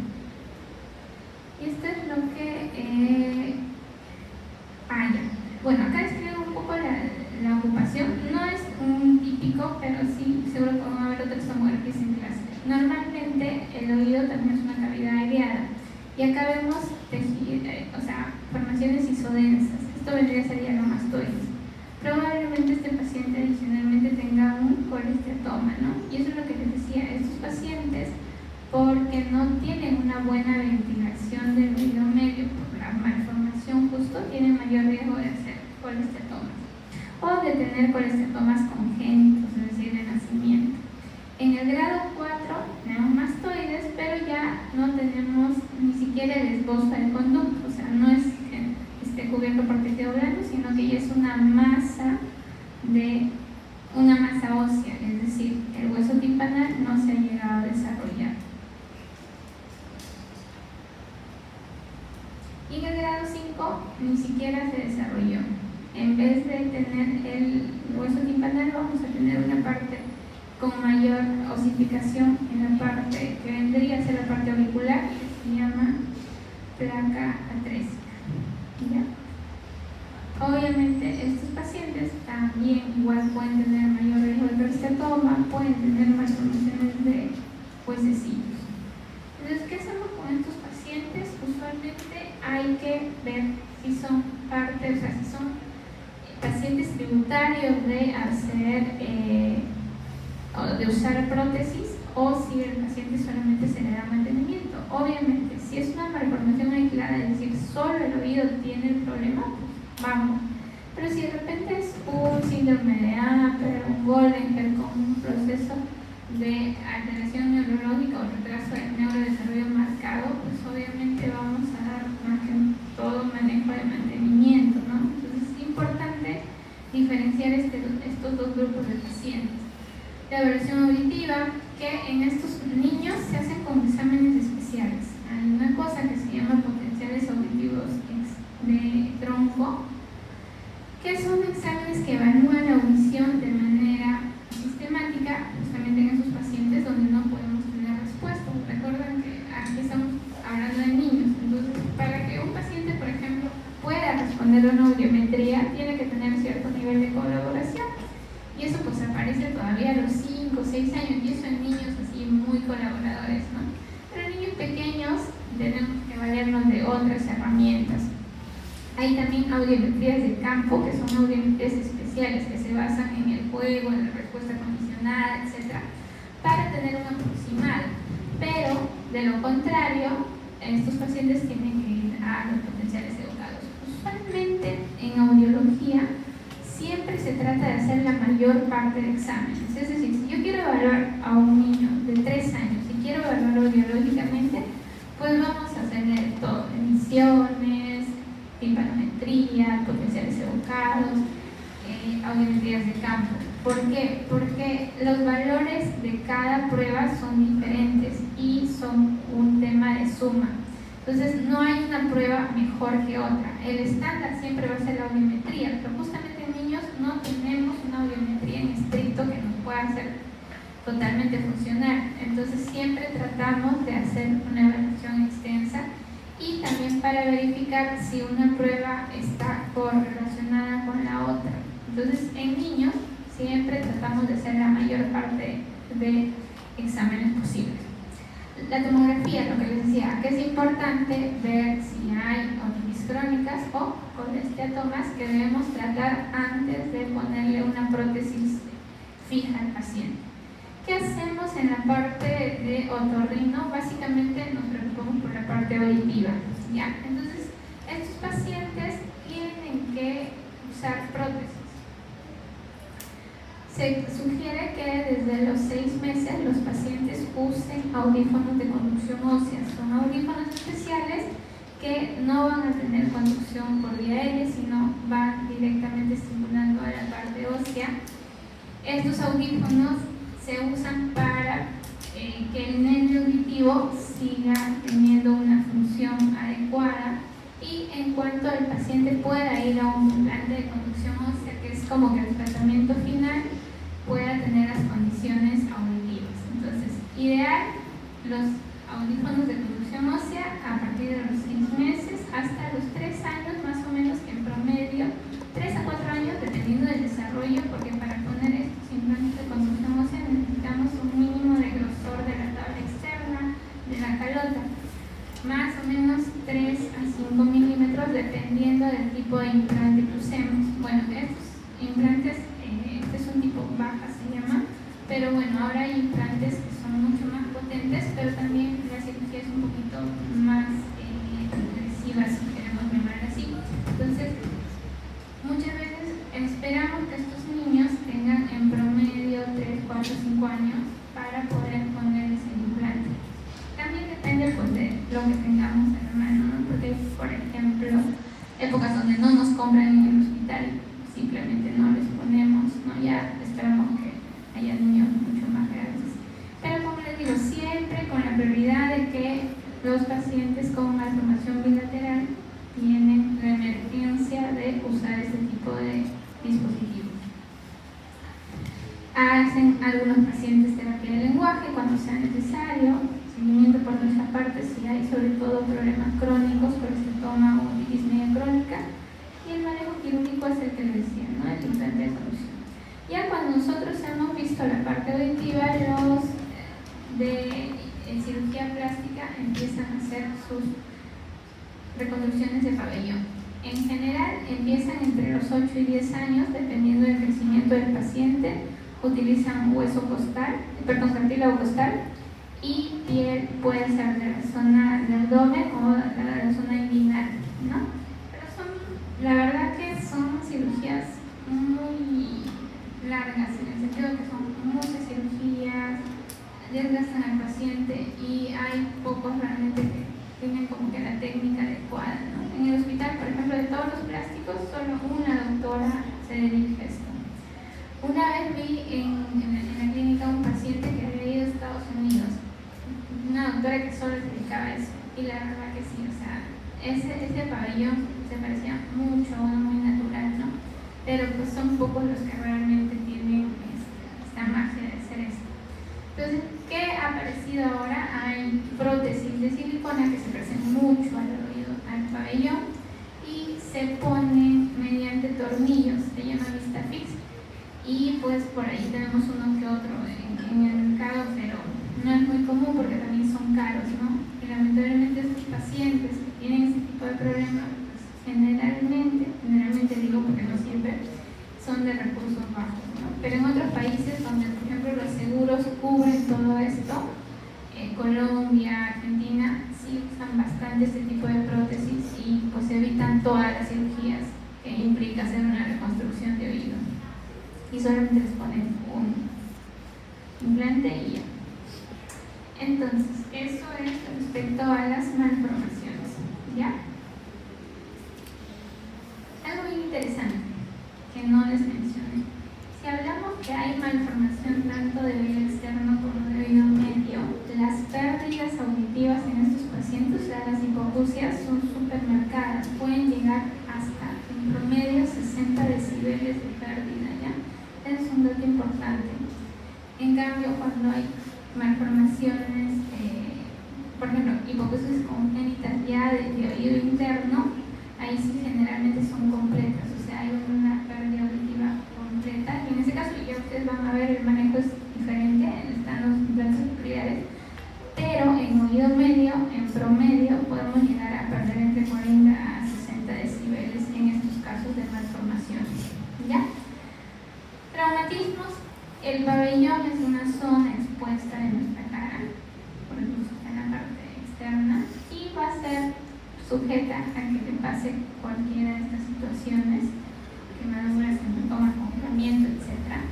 Y esto es lo que ya. Bueno, acá describo un poco la ocupación. No es un típico, pero sí, seguro que van a haber otras tomografías en clase. Normalmente el oído también es una cavidad aireada. Y acá vemos formaciones isodensas. Esto vendría a ser ya la mastoides. Probablemente este paciente adicionalmente tenga un colesteroma, ¿no? Y eso es lo que les decía, estos pacientes, porque no tienen una buena ventilación del oído medio por la malformación justo, tienen mayor riesgo de hacer colesteatomas o de tener colesteatomas congénitos, es decir, de nacimiento. En el grado 4 tenemos mastoides, pero ya no tenemos ni siquiera el esbozo del conducto, o sea, no es que esté cubierto por tejido blando, sino que ya es una masa ósea, es decir, el hueso timpanal no se ha llegado a desarrollar. Y en el grado 5 ni siquiera se desarrolló. En vez de tener el hueso timpanal, vamos a tener una parte con mayor osificación en la parte que vendría a ser la parte auricular, que se llama placa atrésica. ¿Ya? Obviamente estos pacientes también igual pueden tener mayor riesgo de colesteatoma, pueden tener malformaciones de huesecillos. Entonces, ¿qué hacemos con estos pacientes? Usualmente hay que ver si son parte, o sea, si son pacientes tributarios de o de usar prótesis, o si el paciente solamente se le da mantenimiento. Obviamente, si es una malformación aislada, es decir, solo el oído tiene el problema, pues vamos. Pero si de repente es un síndrome de Apert, un Goldenberg con un proceso de alteración neurológica o retraso del neurodesarrollo marcado, pues obviamente vamos a dar más que todo manejo de mantenimiento, ¿no? Entonces es importante diferenciar estos dos grupos de pacientes. La evaluación auditiva, que en estos niños se hacen con exámenes especiales. Hay una cosa que se llama potenciales auditivos de tronco, que son exámenes que evalúan la audición de manera sistemática, justamente en esos pacientes donde no podemos tener respuesta. Recuerden que aquí estamos hablando de niños, entonces para que un paciente, por ejemplo, pueda responder a una audiometría, tiene que tener cierto nivel de colaboración. Y eso pues aparece todavía a los 5 o 6 años, y eso en niños así muy colaboradores, ¿no? Pero en niños pequeños tenemos que valernos de otras herramientas. Hay también audiometrías de campo, que son audiometrías especiales que se basan en el juego, en la respuesta condicionada, etc., para tener un aproximado. Pero, de lo contrario, estos pacientes tienen que ir a los potenciales educados. Usualmente, en audiología, siempre se trata de hacer la mayor parte de exámenes. Es decir, si yo quiero evaluar a un niño de 3 años, si quiero evaluarlo audiológicamente, pues vamos a hacer todo: emisiones, timpanometría, potenciales educados, audiometrías de campo. ¿Por qué? Porque los valores de cada prueba son diferentes y son un tema de suma. Entonces, no hay una prueba mejor que otra. El estándar siempre va a ser la audiometría, pero justamente en niños no tenemos una audiometría en estricto que nos pueda hacer totalmente funcional. Entonces, siempre tratamos de hacer una evaluación extensa y también para verificar si una prueba está correlacionada con la otra. Entonces, en niños siempre tratamos de hacer la mayor parte de exámenes posibles. La tomografía, lo que les decía, que es importante ver si hay otitis crónicas o colesteatomas que debemos tratar antes de ponerle una prótesis fija al paciente. ¿Qué hacemos en la parte de otorrino? Básicamente nos preocupamos por la parte auditiva, ¿ya? Entonces, estos pacientes tienen que usar prótesis. Se sugiere que desde los 6 meses los pacientes usen audífonos de conducción ósea. Son audífonos especiales que no van a tener conducción por vía aérea, sino van directamente estimulando a la parte ósea. Estos audífonos se usan para que el nervio auditivo siga teniendo una función adecuada y en cuanto el paciente pueda ir a un implante de conducción ósea, que es como que el tratamiento final, pueda tener las condiciones auditivas. Entonces, ideal, los audífonos de conducción ósea a partir de los 6 meses hasta los 3 años, más o menos, que en promedio, 3 a 4 años, dependiendo del desarrollo, porque para poner estos implantes de conducción ósea necesitamos un mínimo de grosor de la tabla externa de la calota, más o menos 3 a 5 milímetros, dependiendo del tipo de implante que usemos. Bueno, estos implantes, este es un tipo baja, se llama, pero bueno, ahora hay implantes que son mucho más potentes, pero también la cirugía es un poquito más agresiva, si queremos llamar así. Entonces, muchas veces esperamos que estos niños tengan en promedio 3, 4, 5 años para poder ponerles el implante. También depende pues, de lo que tengamos en la mano, ¿no? Porque, por ejemplo, épocas donde no nos compran en el hospital, simplemente no les ponemos, ¿no? Ya esperamos que haya niños mucho más grandes. Pero como les digo, siempre con la prioridad de que los pacientes con malformación bilateral tienen la emergencia de usar este tipo de dispositivos. Hacen algunos pacientes terapia de lenguaje cuando sea necesario, seguimiento por nuestra parte si hay sobre todo problemas crónicos, por estoma o otitis media crónica, y el manejo quirúrgico es el que les decía, ¿no? El implante de conducción. Ya cuando nosotros hemos visto la parte auditiva, los de cirugía plástica empiezan a hacer sus reconstrucciones de pabellón. En general empiezan entre los 8 y 10 años, dependiendo del crecimiento del paciente. Utilizan hueso costal, cartílago costal, y piel puede ser de la zona del abdomen o de la zona inguinal, ¿no? Pero la verdad que son cirugías muy largas, en el sentido de que son muchas cirugías, desgastan al paciente y hay pocos realmente que tienen como que la técnica adecuada, ¿no? En el hospital, por ejemplo, de todos los plásticos, solo una doctora se dedica a esto. Una vez vi en la clínica un paciente que había ido a Estados Unidos, una doctora que solo se dedicaba a eso, y la verdad que sí, o sea, ese pabellón se parecía mucho a uno muy natural, ¿no? Pero pues son pocos los que realmente tienen esta magia de hacer esto. Entonces, ¿qué ha aparecido ahora? Hay prótesis de silicona que se parecen mucho al oído, al pabellón, y se ponen mediante tornillos, se llama Vistafix, y pues por ahí tenemos uno que otro en el mercado, pero no es muy común porque también son caros, ¿no? Y lamentablemente estos pacientes que tienen ese tipo de problemas pues, generalmente digo porque no siempre, son de recursos bajos, ¿no? Pero en otros países donde, por ejemplo, los seguros cubren todo esto, Colombia, Argentina, sí usan bastante este tipo de prótesis y pues evitan todas las cirugías que implica hacer una reconstrucción de oído. Y solamente les ponen un implante y ya. Entonces, eso es respecto a las malformaciones, ¿ya? Algo muy interesante que no les mencioné. Si hablamos que hay malformación tanto de oído externo como de oído medio, las pérdidas auditivas en estos pacientes, o sea, las hipoacusias, son súper marcadas. Pueden llegar hasta, en promedio, 60 decibeles de pérdida, ¿ya? Ese es un dato importante. En cambio, cuando hay malformaciones, por ejemplo, hipoacusias congénitas ya de oído interno, ahí sí generalmente son completas, o sea, hay una pérdida auditiva completa. Y en ese caso ya ustedes van a ver el manejo es diferente, están los implantes auriculares, pero en oído medio, en promedio, podemos llegar a perder entre 40 a 60 decibeles en estos casos de malformaciones, ¿ya? Traumatismos. El pabellón es una zona expuesta de nuestra cara, por ejemplo, está en la parte externa, y va a ser sujeta a que te pase cualquiera de estas situaciones, quemaduras, hematomas, congelamiento, etc.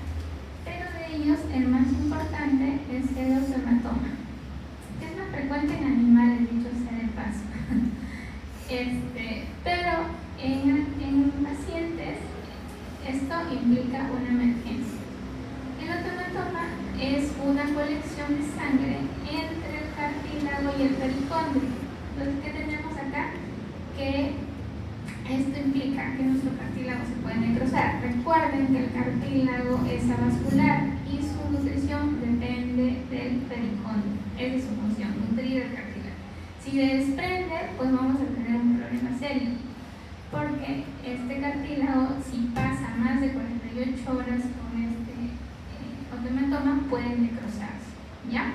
Pero de ellos, el más importante es el osteomatoma, que es más frecuente en animales, dicho sea de paso. Pero en pacientes, esto implica una emergencia. El osteomatoma es una colección de sangre entre el cartílago y el pericondrio. Entonces, ¿qué tenemos acá? Que esto implica que nuestro cartílago se puede necrosar. Recuerden que el cartílago es avascular y su nutrición depende del pericondrio. Esa es su función, nutrir el cartílago. Si se desprende, pues vamos a tener un problema serio, porque este cartílago, si pasa más de 48 horas con este osteomatoma, puede necrosarse, ¿ya?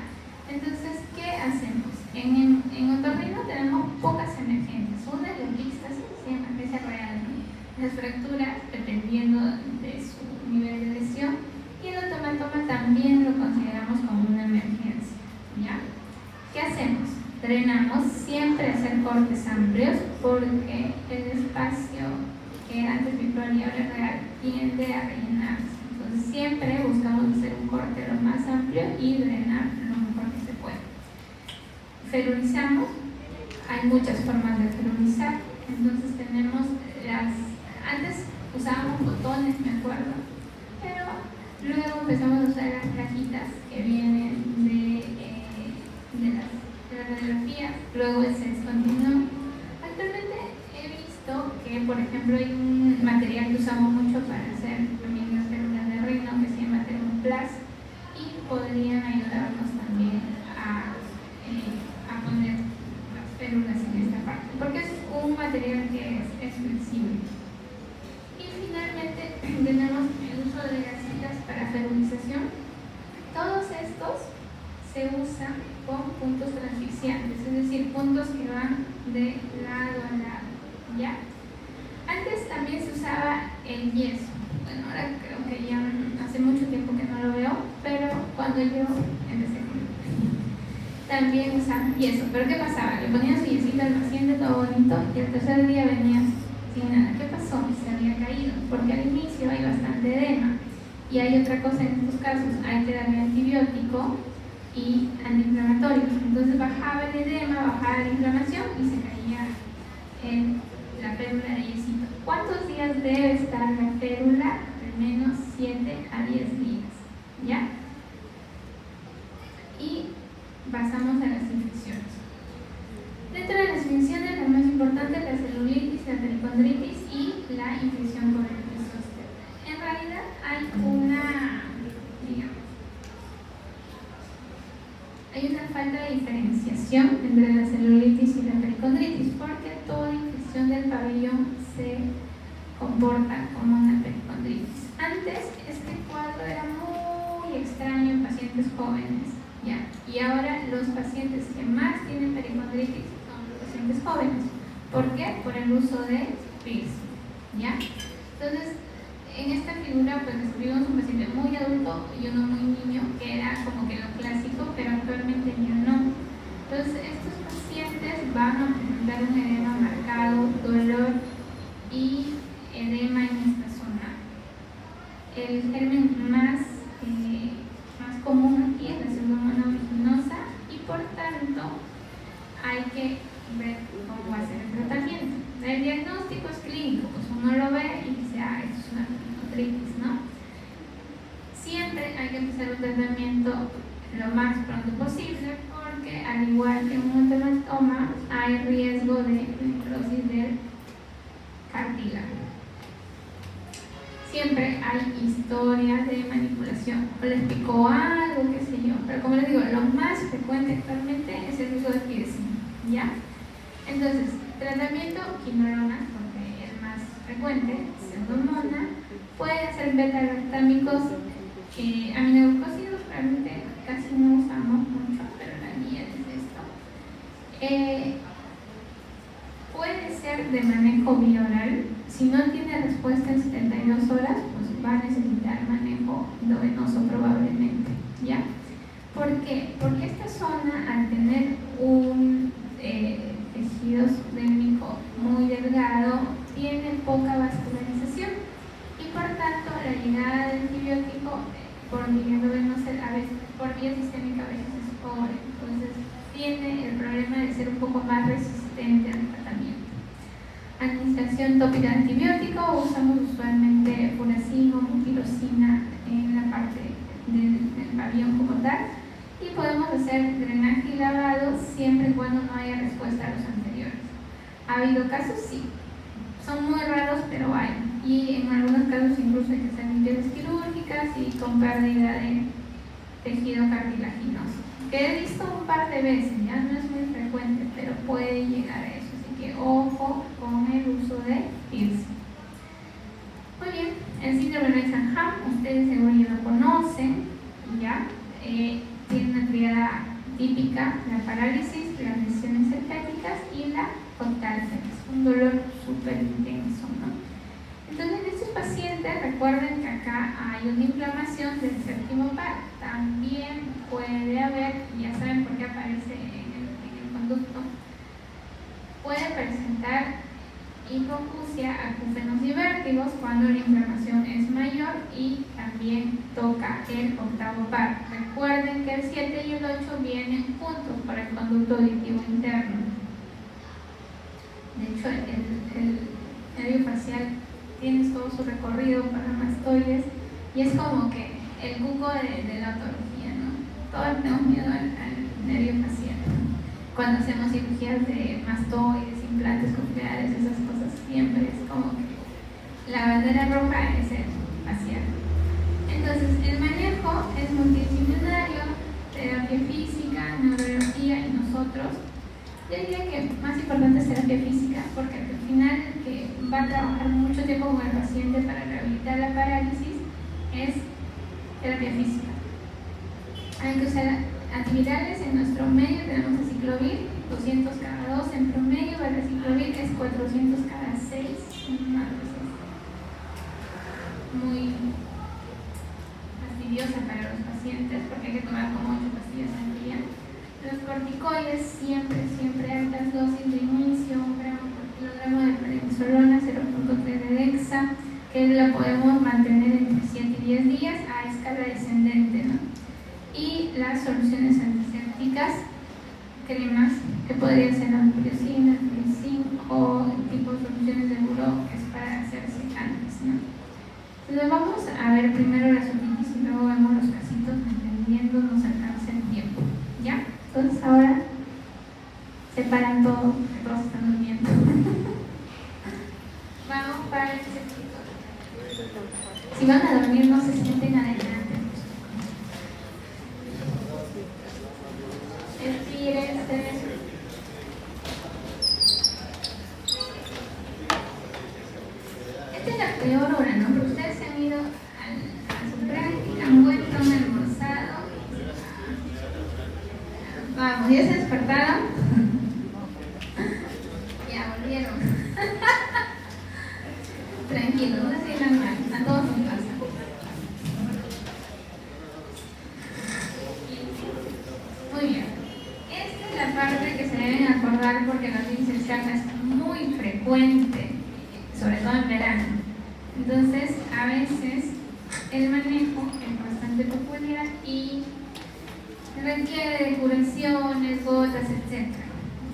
Entonces, ¿qué hacemos? En otorrino tenemos pocas emergencias. Una es la epistasis, se llama emergencia real, ¿no? Las fracturas, dependiendo de su nivel de lesión, y el osteomatoma también lo consideramos como una emergencia, ¿ya? ¿Qué hacemos? Drenamos, siempre hacer cortes amplios, porque el espacio que era antes bipolar y ahora real tiende a rellenarse. Entonces, siempre buscamos hacer un corte lo más amplio y drenar lo mejor que se puede. Ferurizamos, hay muchas formas de ferurizar. Entonces tenemos antes usábamos botones, me acuerdo, pero luego empezamos a usar las cajitas que vienen de las radiografías, luego se descontinuó. Actualmente he visto que, por ejemplo, hay un material que usamos mucho para hacer también las férulas de rino que se llama Thermoplas, y podrían ayudarnos también a poner las férulas en esta parte, porque es un material que es flexible. Y finalmente tenemos el uso de gasitas para ferurización. Todos estos se usan con puntos transfixiantes, es decir, puntos que van de lado a lado, ¿ya? Antes también se usaba el yeso. Bueno, ahora creo que ya hace mucho tiempo que no lo veo, pero cuando yo empecé también usaban yeso. ¿Pero qué pasaba? Le ponían su yesito al paciente, todo bonito, y el tercer día venía sin nada. ¿Qué pasó? Se había caído, porque al inicio hay bastante edema. Y hay otra cosa en estos casos, hay que darle antibiótico y antiinflamatorios. Entonces bajaba el edema, bajaba la inflamación y se caía en la férula de yesito. ¿Cuántos días debe estar la férula? Al menos 7 a 10 días, ¿ya? Y pasamos a las infecciones. Dentro de las infecciones, la más importante es la celulitis, la pericondritis y la infección por el zóster. En realidad hay una falta de diferenciación entre la celulitis y la pericondritis, porque toda infección del pabellón se comporta como una pericondritis. Antes este cuadro era muy extraño en pacientes jóvenes, ¿ya? Y ahora los pacientes que más tienen pericondritis son los pacientes jóvenes. ¿Por qué? Por el uso de piercing, ¿ya? Entonces, en esta figura pues describimos un paciente muy adulto y uno muy niño, que era como que lo clásico, pero actualmente ya no. Entonces, estos pacientes van a presentar un edema marcado, dolor y edema en esta zona. El germen más común aquí es la Pseudomonas aeruginosa y por tanto hay que ver cómo va a ser el tratamiento. El diagnóstico es clínico, pues uno lo ve y dice, esto es una pneumotritis, ¿no? Siempre hay que empezar un tratamiento lo más pronto posible porque al igual que en un hematoma hay riesgo de necrosis del cartílago. Siempre hay historias de manipulación, o les picó algo, qué sé yo, pero como les digo, lo más frecuente actualmente es el uso de piercing, ¿ya? Entonces, tratamiento quinolona, porque es más frecuente, Pseudomonas, pueden ser beta-lactámicos, aminoglucósidos, realmente casi no usamos mucho, pero la guía es esto. Puede ser de manejo bioral. Si no tiene respuesta en 72 horas, pues va a necesitar manejo endovenoso probablemente, ¿ya? ¿Por qué? Porque esta zona, al tener un tejido subdérmico muy delgado, tiene poca vascularización y por tanto la llegada del antibiótico por vía endovenosa, a veces por vía sistémica, a veces es pobre. Entonces tiene el problema de ser un poco más resistente al tratamiento. Administración tópica de antibiótico, usamos usualmente furacilo o mupirocina en la parte del pabellón como tal, y podemos hacer drenaje y lavado siempre y cuando no haya respuesta a los anteriores. ¿Ha habido casos? Sí. Son muy raros, pero hay. Y en algunos casos incluso hay que hacer limpiezas quirúrgicas y con pérdida de tejido cartilaginoso. Que he visto un par de veces, ya no es muy frecuente, pero puede llegar a eso. Así que ojo con el uso de piercing. Muy bien, el síndrome de Rexham, ustedes seguro ya lo conocen, ¿ya? Tiene una triada típica: la parálisis, las lesiones herpéticas y la coctalfex, un dolor súper intenso, ¿no? Entonces, en estos pacientes, recuerden que acá hay una inflamación del séptimo par. También puede haber, ya saben por qué aparece en el conducto, puede presentar hipoacusia, acúfenos y vértigos cuando la inflamación es mayor y también toca el octavo par. Recuerden que el 7 y el 8 vienen juntos por el conducto auditivo interno. De hecho, el nervio facial tiene todo su recorrido para mastoides y es como que el cuco de la otología, ¿no? Todos tenemos miedo al nervio facial, ¿no? Cuando hacemos cirugías de mastoides, implantes cocleares, esas cosas, siempre es como que la bandera roja es el facial. Entonces, el manejo es multidisciplinario, terapia física, neurología y nosotros. Yo diría que más importante es terapia física, porque al final el que va a trabajar mucho tiempo con el paciente para rehabilitar la parálisis es terapia física. Hay que usar antivirales. En nuestro medio tenemos aciclovir, 200 cada 2 en promedio. El aciclovir es 400 cada 6, muy fastidiosa para los pacientes porque hay que tomar como 8 pastillas al día. Los corticoides siempre altas dosis de inicio, 1 gramo por kilogramo de prednisolona, 0.3 de dexa, que la podemos mantener entre 7 y 10 días a escala descendente, ¿no? Y las soluciones antisépticas, cremas, que podría ser la ampiocina, el 5, tipo de soluciones de buró, que es para hacerse antes, ¿no? Entonces vamos a ver primero las otitis y luego vemos los casitos, entendiendo, nos alcanza el tiempo, ¿ya? Entonces ahora separan todo, que todos están durmiendo. Vamos para el ejercicio. Si van a dormir, no se sienten adelante. Estírense. Esta es la peor hora, ¿no? Pero ustedes se han ido a su práctica, han vuelto, han almorzado. Vamos, ¿ya se despertaron? Ya volvieron. deben acordar porque la otitis externa es muy frecuente, sobre todo en verano. Entonces, a veces el manejo es bastante peculiar y requiere de curaciones, gotas, etc.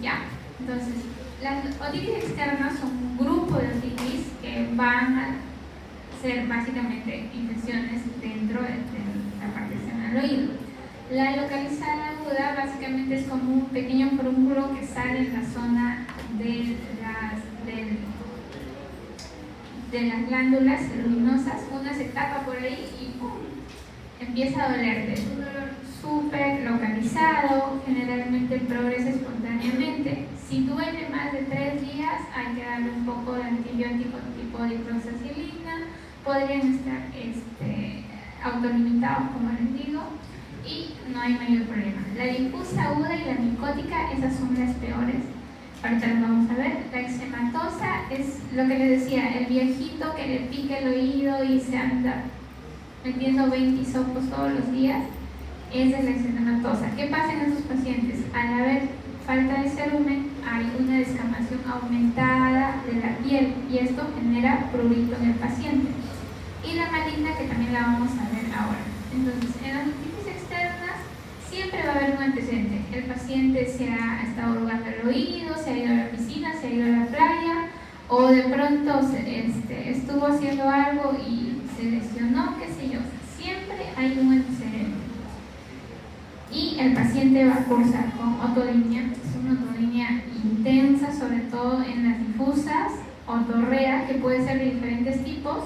¿Ya? Entonces, las otitis externas son un grupo de otitis que van a ser básicamente infecciones dentro de la parte externa del oído. La localizada aguda básicamente es como un pequeño frúnculo que sale en la zona de las glándulas luminosas. Una se tapa por ahí y ¡pum!, empieza a dolerte. Es un dolor súper localizado, generalmente progresa espontáneamente. Si duele más de 3 días, hay que darle un poco de antibiótico tipo dicloxacilina. Podrían estar autolimitados, como les digo, y no hay mayor problema. La difusa aguda y la micótica, esas son las peores. Ahorita lo vamos a ver. La eczematosa es lo que les decía, el viejito que le pica el oído y se anda metiendo 20 hisopos todos los días. Esa es la eczematosa. ¿Qué pasa en esos pacientes? Al haber falta de cerumen, hay una descamación aumentada de la piel y esto genera prurito en el paciente. Y la maligna, que también la vamos a ver ahora. Entonces, en las otitis externas siempre va a haber un antecedente. El paciente se ha estado arrugando el oído, se ha ido a la piscina, se ha ido a la playa, o de pronto estuvo haciendo algo y se lesionó, qué sé yo. Siempre hay un antecedente. Y el paciente va a cursar con otorrinolaringología. Es una otorrinolaringología intensa, sobre todo en las difusas, otorrea, que puede ser de diferentes tipos.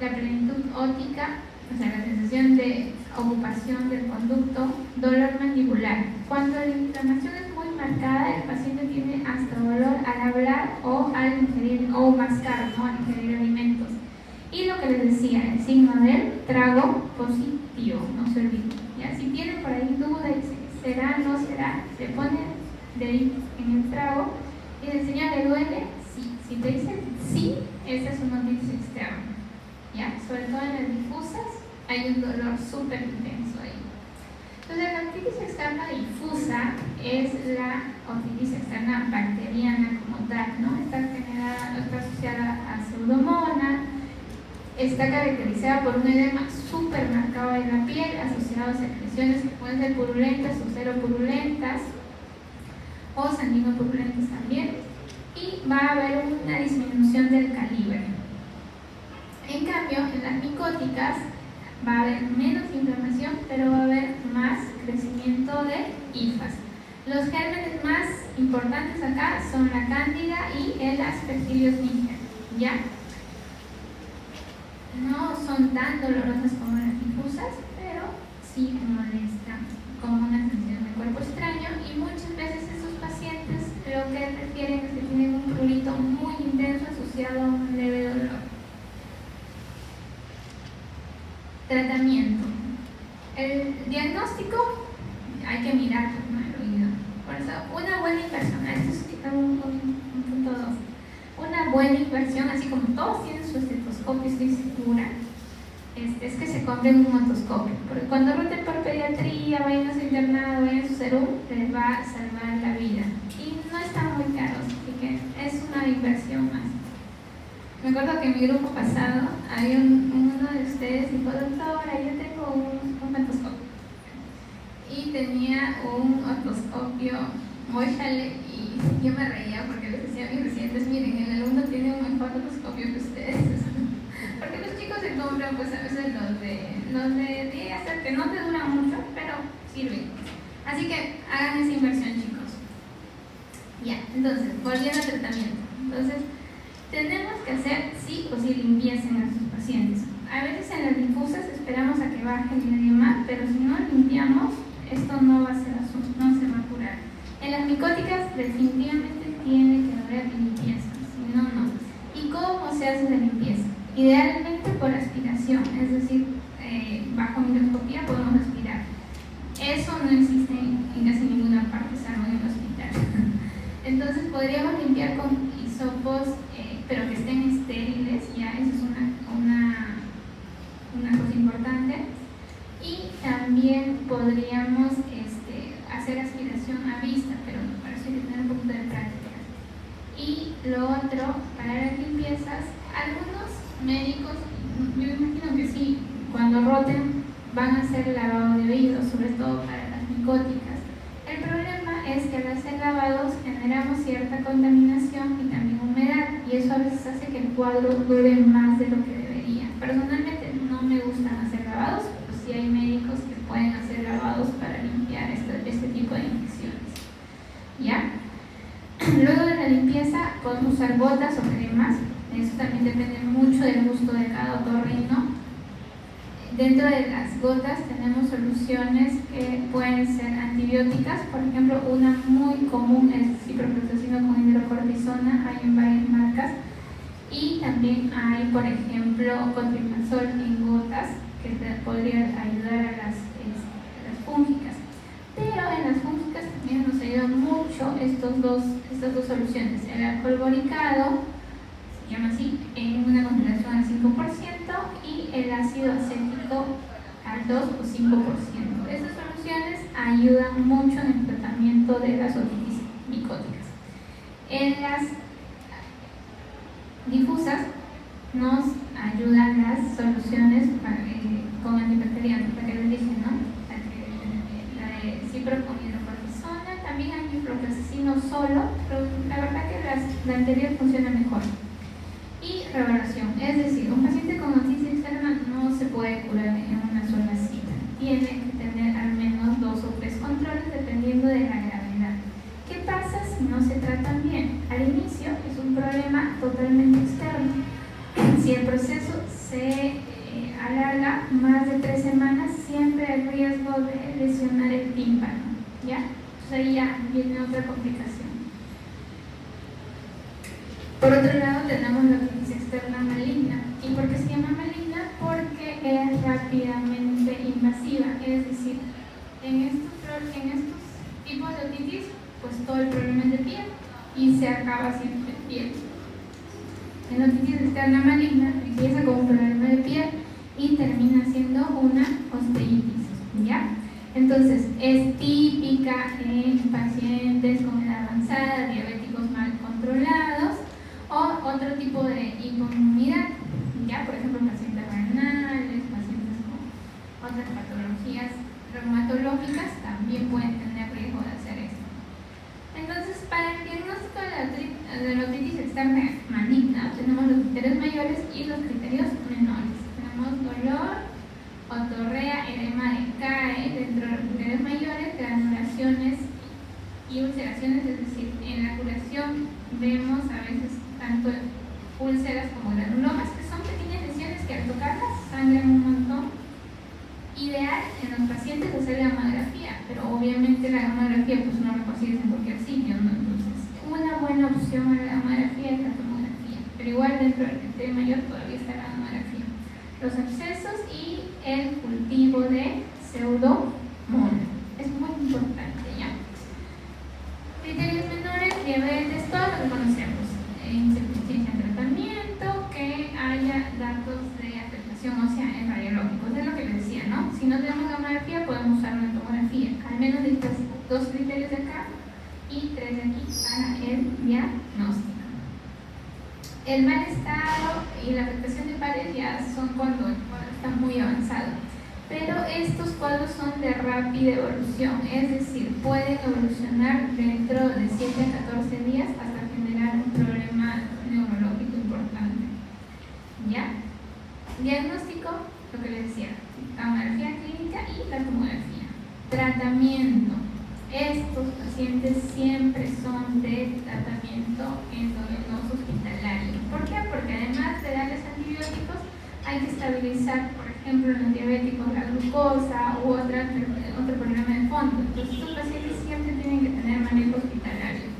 La plenitud óptica, o sea, la sensación de ocupación del conducto, dolor mandibular. Cuando la inflamación es muy marcada, el paciente tiene hasta dolor al hablar o al ingerir o mascar, ¿no?, al ingerir alimentos. Y lo que les decía, el signo del trago positivo, no se olviden. ¿Ya? Si tienen por ahí duda y será, no será, se ponen dedito en el trago y el señor le duele, sí. Si te dicen sí, esa es una otitis externa. ¿Ya? Sobre todo en las difusas hay un dolor súper intenso ahí. Entonces, la otitis externa difusa es la otitis externa bacteriana como tal, ¿no? Está asociada a Pseudomonas, está caracterizada por un edema súper marcado de la piel, asociado a secreciones que pueden ser purulentas o cero purulentas, o sanguinopurulentas también, y va a haber una disminución del calibre. En cambio, en las micóticas va a haber menos inflamación, pero va a haber más crecimiento de hifas. Los gérmenes más importantes acá son la cándida y el aspergillus niger, ¿ya? No son tan dolorosas como las difusas, pero sí molestan, como una sensación de cuerpo extraño, y muchas veces estos pacientes lo que refieren es que tienen un prurito muy intenso asociado a un leve dolor. Tratamiento. El diagnóstico hay que mirar con el oído. Por eso, una buena inversión, esto es un punto 2. Una buena inversión, así como todos tienen su estetoscopio, estoy segura, es que se compren un otoscopio, porque cuando roten por pediatría, vayan a su internado, vayan a su serum, les va a salvar la vida. Y no están muy caros, así que es una inversión más. Me acuerdo que en mi grupo pasado había uno de ustedes dijo: doctora, yo tengo un otoscopio. Y tenía un otoscopio Moishale, y yo me reía porque les decía a mis residentes: miren, el alumno tiene un mejor otoscopio que ustedes. Porque los chicos se compran pues a veces los de día, que no te duran mucho, pero sirven. Así que hagan esa inversión, chicos. Ya, entonces, volviendo al tratamiento. Entonces, tenemos que hacer sí o sí limpieza en nuestros pacientes. A veces en las difusas esperamos a que baje el edema, pero si no limpiamos, esto no va a ser asunto, no se va a curar. En las micóticas definitivamente tiene que haber limpieza, si no, no. ¿Y cómo se hace la limpieza? Idealmente por aspiración, es decir, bajo microscopía podemos aspirar. Eso no existe en casi ninguna parte, salvo en el hospital. Entonces podríamos limpiar con hisopos, pero que estén estériles, ya, eso es una cosa importante. Y también podríamos hacer aspiración a vista, pero para eso hay que tener un poquito de práctica. Y lo otro, para las limpiezas, algunos médicos, yo imagino que sí, cuando roten van a hacer lavado de oídos, sobre todo para las micóticas. El problema es que al hacer lavados generamos cierta contaminación y también humedad, y eso a veces hace que el cuadro dure más de lo que debería. Personalmente no me gustan hacer lavados, pero sí hay médicos que pueden hacer lavados para limpiar este tipo de infecciones. ¿Ya? Luego de la limpieza podemos usar gotas o cremas, eso también depende mucho del gusto de cada otorrino. Dentro de las gotas tenemos soluciones que pueden ser antibióticas, por ejemplo, una muy común es ciprofloxacino con hidrocortisona, hay en varias marcas, y también hay, por ejemplo, cotrimoxazol en gotas que podría ayudar a las fúngicas. Pero en las fúngicas también nos ayudan mucho estas dos soluciones, el alcohol boricado, se llama así, en una concentración al 5%, y el ácido acético al 2 o 5%. Estas soluciones ayudan mucho en el tratamiento de las otitis micóticas. En las difusas nos ayudan las soluciones con antibacterianos, la que les dije, ¿no? La de cipro con hidrocortisona, también hay ciprofloxacino solo, pero la verdad que la anterior funciona mejor. Y revaloración, es decir, un paciente con otitis externa no se puede curar en una sola cita, tiene que tener al menos 2 o 3 controles dependiendo de la gravedad. ¿Qué pasa si no se tratan bien? Al inicio es un problema totalmente externo. Si el proceso se alarga más de 3 semanas, siempre hay riesgo de lesionar el tímpano, ¿ya? Entonces ahí ya viene otra complicación. Por otro lado tenemos la otitis externa maligna. ¿Y por qué se llama maligna? Porque es rápidamente invasiva, es decir, en estos tipos de otitis, pues todo el problema es de piel y se acaba siempre en piel. En la otitis externa maligna empieza con un problema de piel y termina siendo una osteitis, ¿ya? Entonces es típica en pacientes con edad avanzada, diabéticos mal controlados, o otro tipo de hipoinmunidad, ya por ejemplo pacientes renales, pacientes con otras patologías reumatológicas también pueden tener riesgo de hacer esto. Entonces, para el diagnóstico de la otitis externa maligna tenemos los criterios mayores y los criterios menores. Tenemos dolor, otorrea, edema de CAE. Dentro de los criterios mayores, granulaciones y ulceraciones, es decir, en la curación vemos a veces tanto úlceras como granulomas, que son pequeñas lesiones que al tocarlas sangran un montón. Ideal en los pacientes hacer gamografía, pero obviamente la gamografía pues no la consigues en cualquier sitio, ¿no? Entonces, una buena opción a la gamografía es la tomografía, pero igual dentro del criterio mayor todavía está la gamografía. Los abscesos y el cultivo de pseudomonas es muy importante, ¿ya? Criterios menores, diabetes, todo lo que conocemos, insuficiencia en tratamiento, que haya datos de afectación ósea en radiológicos, es lo que les decía, ¿no? Si no tenemos gamografía podemos usar una tomografía, al menos necesitas 2 criterios de acá y 3 de aquí para el diagnóstico. El mal estado y la afectación de pares ya son cuando el cuadro está muy avanzado, pero estos cuadros son de rápida evolución, es decir, pueden evolucionar dentro de 7 a 14 días hasta generar un problema neurológico importante. ¿Ya? Diagnóstico, lo que les decía, gamografía clínica y la tomografía. Tratamiento. Estos pacientes siempre son de tratamiento endovenoso hospitalario. ¿Por qué? Porque además de darles antibióticos, hay que estabilizar, por ejemplo, en los diabéticos la glucosa u otro problema de fondo. Entonces, estos pacientes siempre tienen que tener manejo hospitalario.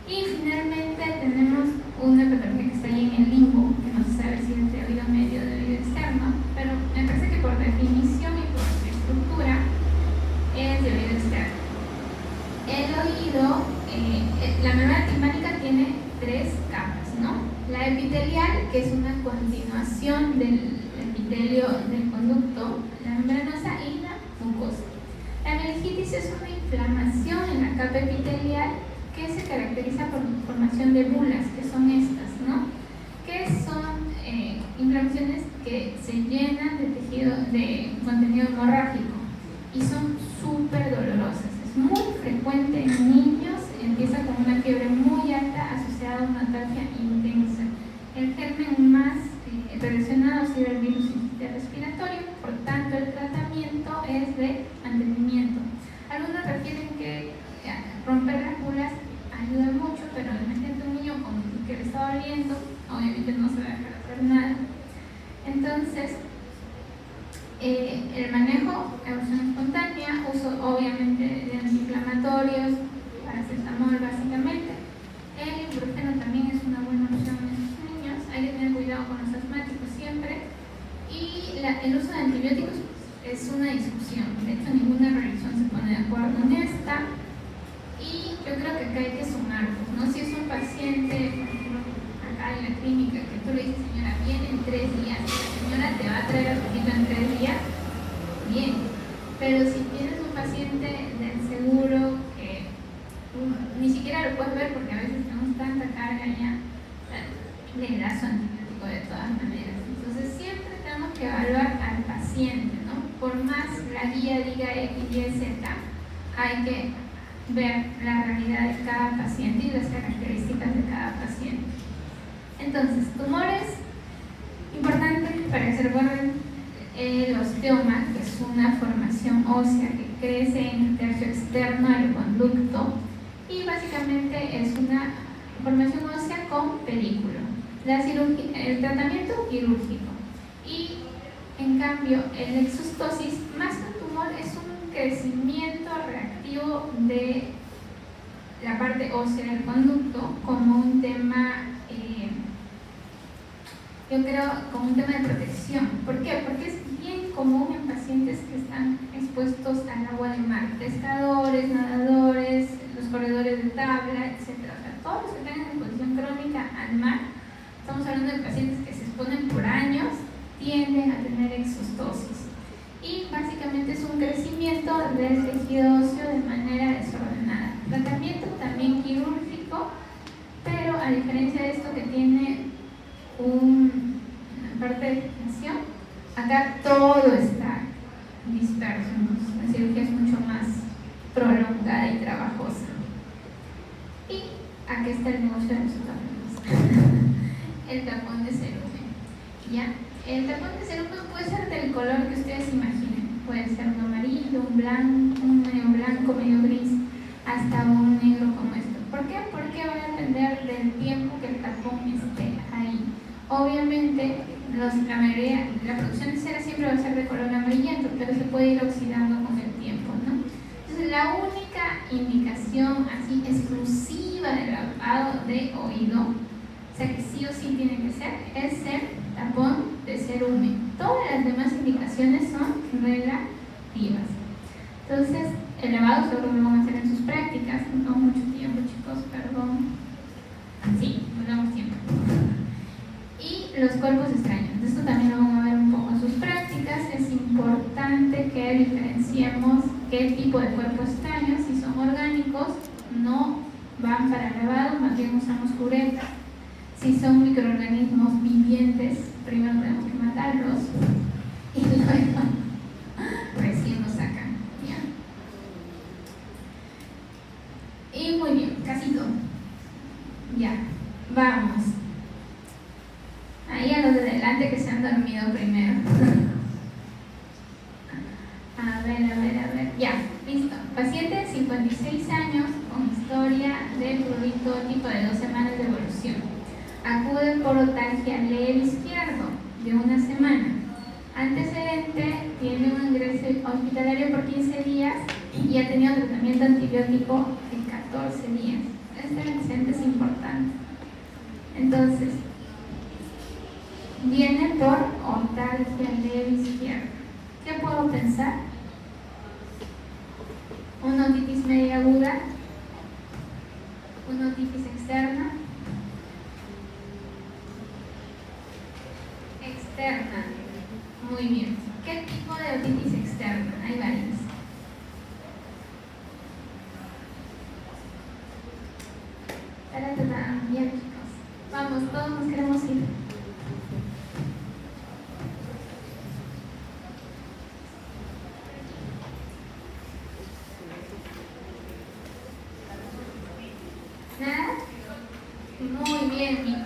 Y finalmente tenemos una patología que está ahí en el limbo, que no se sabe si es de oído medio o de oído externo, pero me parece que por definición y por estructura es de oído externo. El oído, la membrana timpánica tiene 3 capas, ¿no? La epitelial, que es una continuación del epitelio del conducto, la membranosa y la mucosa. La meningitis es una inflamación en la capa epitelial que se caracteriza por formación de bulas, que son estas, ¿no? Que son inflamaciones que se llenan de tejido, de contenido hemorrágico y son súper dolorosas. Es muy frecuente en niños, empieza con una fiebre muy alta asociada a una atalgia intensa. El germen más relacionado ha sido el virus respiratorio, por tanto el tratamiento es de mantenimiento. Algunos refieren que romper las bulas ayuda mucho, pero imagínate un niño con que le está doliendo, obviamente no se va a dejar hacer nada. Entonces, el manejo, evolución espontánea, uso obviamente de antiinflamatorios, paracetamol básicamente. El ibuprofeno también es una buena opción en los niños, hay que tener cuidado con los asmáticos siempre. Y el uso de antibióticos es una discusión, de hecho ninguna religión se pone de acuerdo en esta. Y yo creo que acá hay que sumarlos, ¿no? Si es un paciente, por ejemplo, acá en la clínica, que tú le dices, señora, viene en 3 días, la señora te va a traer el poquito en 3 días, bien. Pero si tienes un paciente del seguro que ni siquiera lo puedes ver porque a veces tenemos tanta carga ya, le das su antibiótico de todas maneras. Entonces siempre tenemos que evaluar al paciente, ¿no? Por más la guía diga X, Y, Z, hay que ver la realidad de cada paciente y las características de cada paciente. Entonces, tumores, importante para que se recuerden, el osteoma, que es una formación ósea que crece en el tercio externo del conducto y básicamente es una formación ósea con pedículo. El tratamiento quirúrgico. Y en cambio, el exostosis, más que un tumor, es un crecimiento reactivo de la parte ósea del conducto como un tema, yo creo, como un tema de protección. ¿Por qué? Porque es bien común en pacientes que están expuestos al agua de mar, pescadores, nadadores, los corredores de tabla, etc. O sea, todos los que tengan exposición crónica al mar, estamos hablando de pacientes que se exponen por años, tienden a tener exostosis. Y básicamente es un crecimiento del tejido óseo de manera desordenada. Tratamiento también quirúrgico, pero a diferencia de esto que tiene una parte de fijación, acá todo está disperso. La cirugía es mucho más prolongada y trabajosa. Y aquí está el negocio de los tapón. El tapón de cerumen. ¿Ya? El tapón de cerumen puede ser del color que ustedes imaginen. Puede ser un amarillo, un blanco, un medio blanco, medio gris, hasta un negro como esto. ¿Por qué? Porque va a depender del tiempo que el tapón esté ahí. Obviamente, la producción de cera siempre va a ser de color amarillento, pero se puede ir oxidando con el tiempo, ¿no? Entonces, la única indicación así exclusiva del lavado de oído, o sea que sí o sí tiene que ser, es el tapón de cerumen. Todas las demás indicaciones son relativas. Entonces, el lavado seguro lo van a hacer en sus prácticas. No tengo mucho tiempo, chicos, perdón. Sí, no tenemos tiempo. Y los cuerpos extraños. Esto también lo van a ver un poco en sus prácticas. Es importante que diferenciemos qué tipo de cuerpos extraños. Si son orgánicos, no van para lavado, más bien usamos cureta. Si son microorganismos vivientes, primero tenemos que matarlos y luego recién los sacan. ¿Ya? Y muy bien, casi todo. Ya, vamos. Ahí a los de delante que se han dormido primero. A ver. Ya, listo. Paciente de 56 años con historia de prurito tipo de 2 semanas de evolución. Acude por otalgia leve izquierdo de 1 semana. Antecedente, tiene un ingreso hospitalario por 15 días y ha tenido tratamiento antibiótico en 14 días. Este antecedente es importante. Entonces, viene por otalgia leve izquierda. ¿Qué puedo pensar? Una otitis media aguda, una otitis externa. Externa. Muy bien. ¿Qué tipo de otitis externa? Hay varias.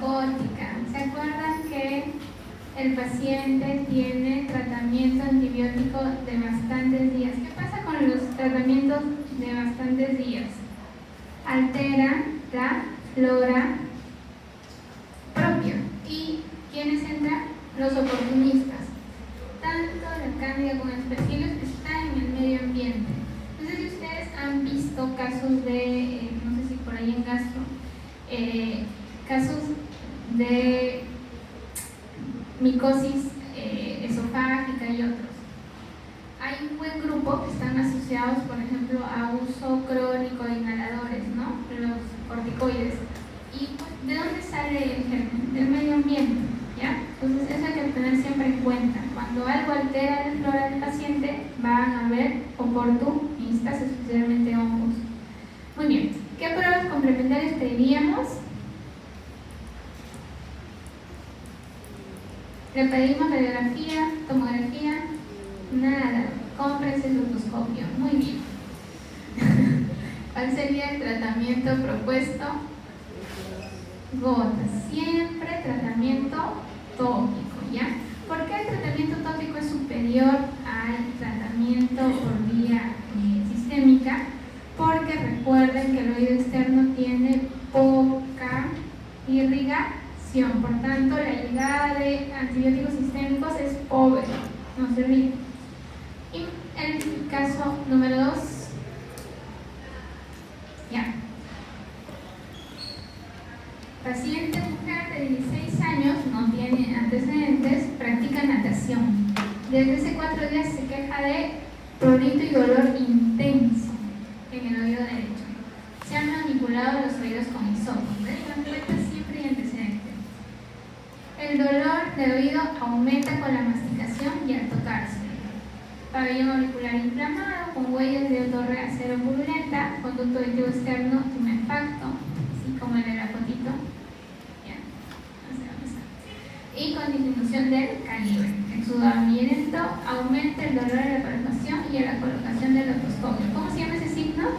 fármacótica. ¿Se acuerdan que el paciente tiene tratamiento antibiótico de bastantes días? ¿Qué pasa con los tratamientos de bastantes días? Altera la flora propia. ¿Y quiénes entran? Los oportunistas. Tanto la cándida como el aspergillus están en el medio ambiente. No sé si ustedes han visto casos de, no sé si por ahí en gastro, casos de micosis esofágica y otros. Hay un buen grupo que están asociados, por ejemplo, a uso crónico de inhaladores, ¿no? Los corticoides. ¿Y de dónde sale el germen? Del medio ambiente, ¿ya? Entonces eso hay que tener siempre en cuenta. Cuando algo altera la flora del paciente, van a haber oportunistas, especialmente hongos. Muy bien, ¿qué pruebas complementarias pediríamos? Le pedimos radiografía, tomografía, nada, cómprese el otoscopio. Muy bien. ¿Cuál sería el tratamiento propuesto? Gotas, siempre tratamiento tópico, ¿ya? ¿Por qué el tratamiento tópico es superior al tratamiento por vía sistémica? Porque recuerden que el oído externo tiene poca irrigación, por tanto la llegada de antibióticos sistémicos es pobre, no se olviden. Y el caso número 2, ya. Paciente mujer de 16 años, no tiene antecedentes, practica natación. Desde hace 4 días se queja de prurito y dolor intenso en el oído derecho. Se han manipulado los oídos con hisopo. En cuenta siempre hay antecedentes. El dolor del oído aumenta con la masticación y al tocarse. Pabellón auricular inflamado, con huellas de otorrea cero purulenta, conducto auditivo externo tumefacto, así como el de la fotito. Y con disminución del calibre. Exudamiento aumenta el dolor de la palpación y a la colocación del otoscopio. ¿Cómo se llama ese signo?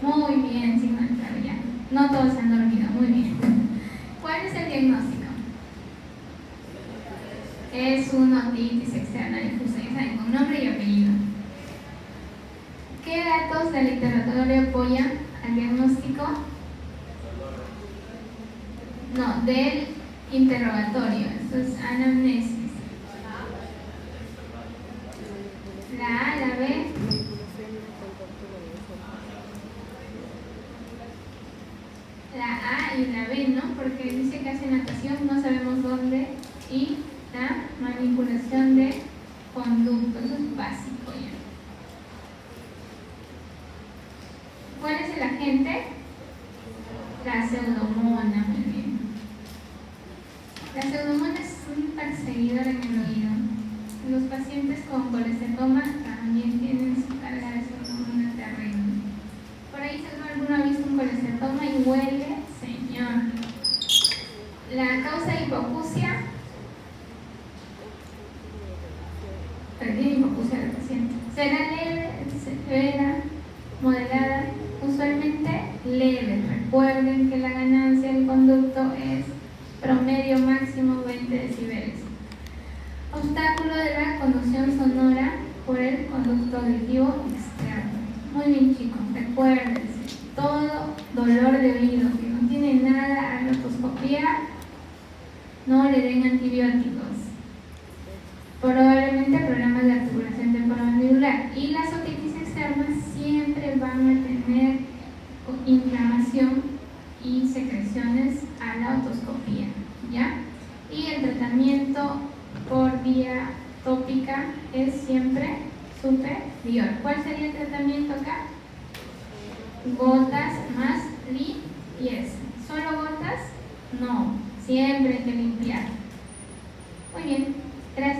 Muy bien, signo de claro, ya. No todos han dormido, muy bien. ¿Cuál es el diagnóstico? Es una otitis externa difusa, ya saben, con nombre y apellido. ¿Qué datos del interrogatorio apoyan al diagnóstico? No, del interrogatorio. Esto es anamnesis. La A, la B. La A y la B, ¿no? Porque dice que hace natación, no sabemos dónde. Y la manipulación de conducto, eso es básico ya. ¿Cuál es el agente? La pseudomona, muy bien. La pseudomona es un perseguidor en el oído. Los pacientes con colesteroma también tienen su carga de pseudomona terrible. Por ahí seguro alguno ha visto un colesteroma y huele, señor. La causa de hipoacusia, pero tiene hipoacusia del paciente. ¿Será leve, severa, moderada? Usualmente leve. Recuerden que la ganancia del conducto es promedio máximo 20 decibeles. Obstáculo de la conducción sonora por el conducto auditivo externo. Muy bien, chicos, recuérdense, todo dolor de oído que no tiene nada a la otoscopía, no le den antibióticos. Probablemente problemas de articulación temporomandibular, y las otitis externas siempre van a tener inflamación y secreciones a la otoscopía, ¿ya? Y el tratamiento por vía tópica es siempre superior. ¿Cuál sería el tratamiento acá? Gotas más limpieza. ¿Solo gotas? No, siempre hay que limpiar. Muy bien, gracias.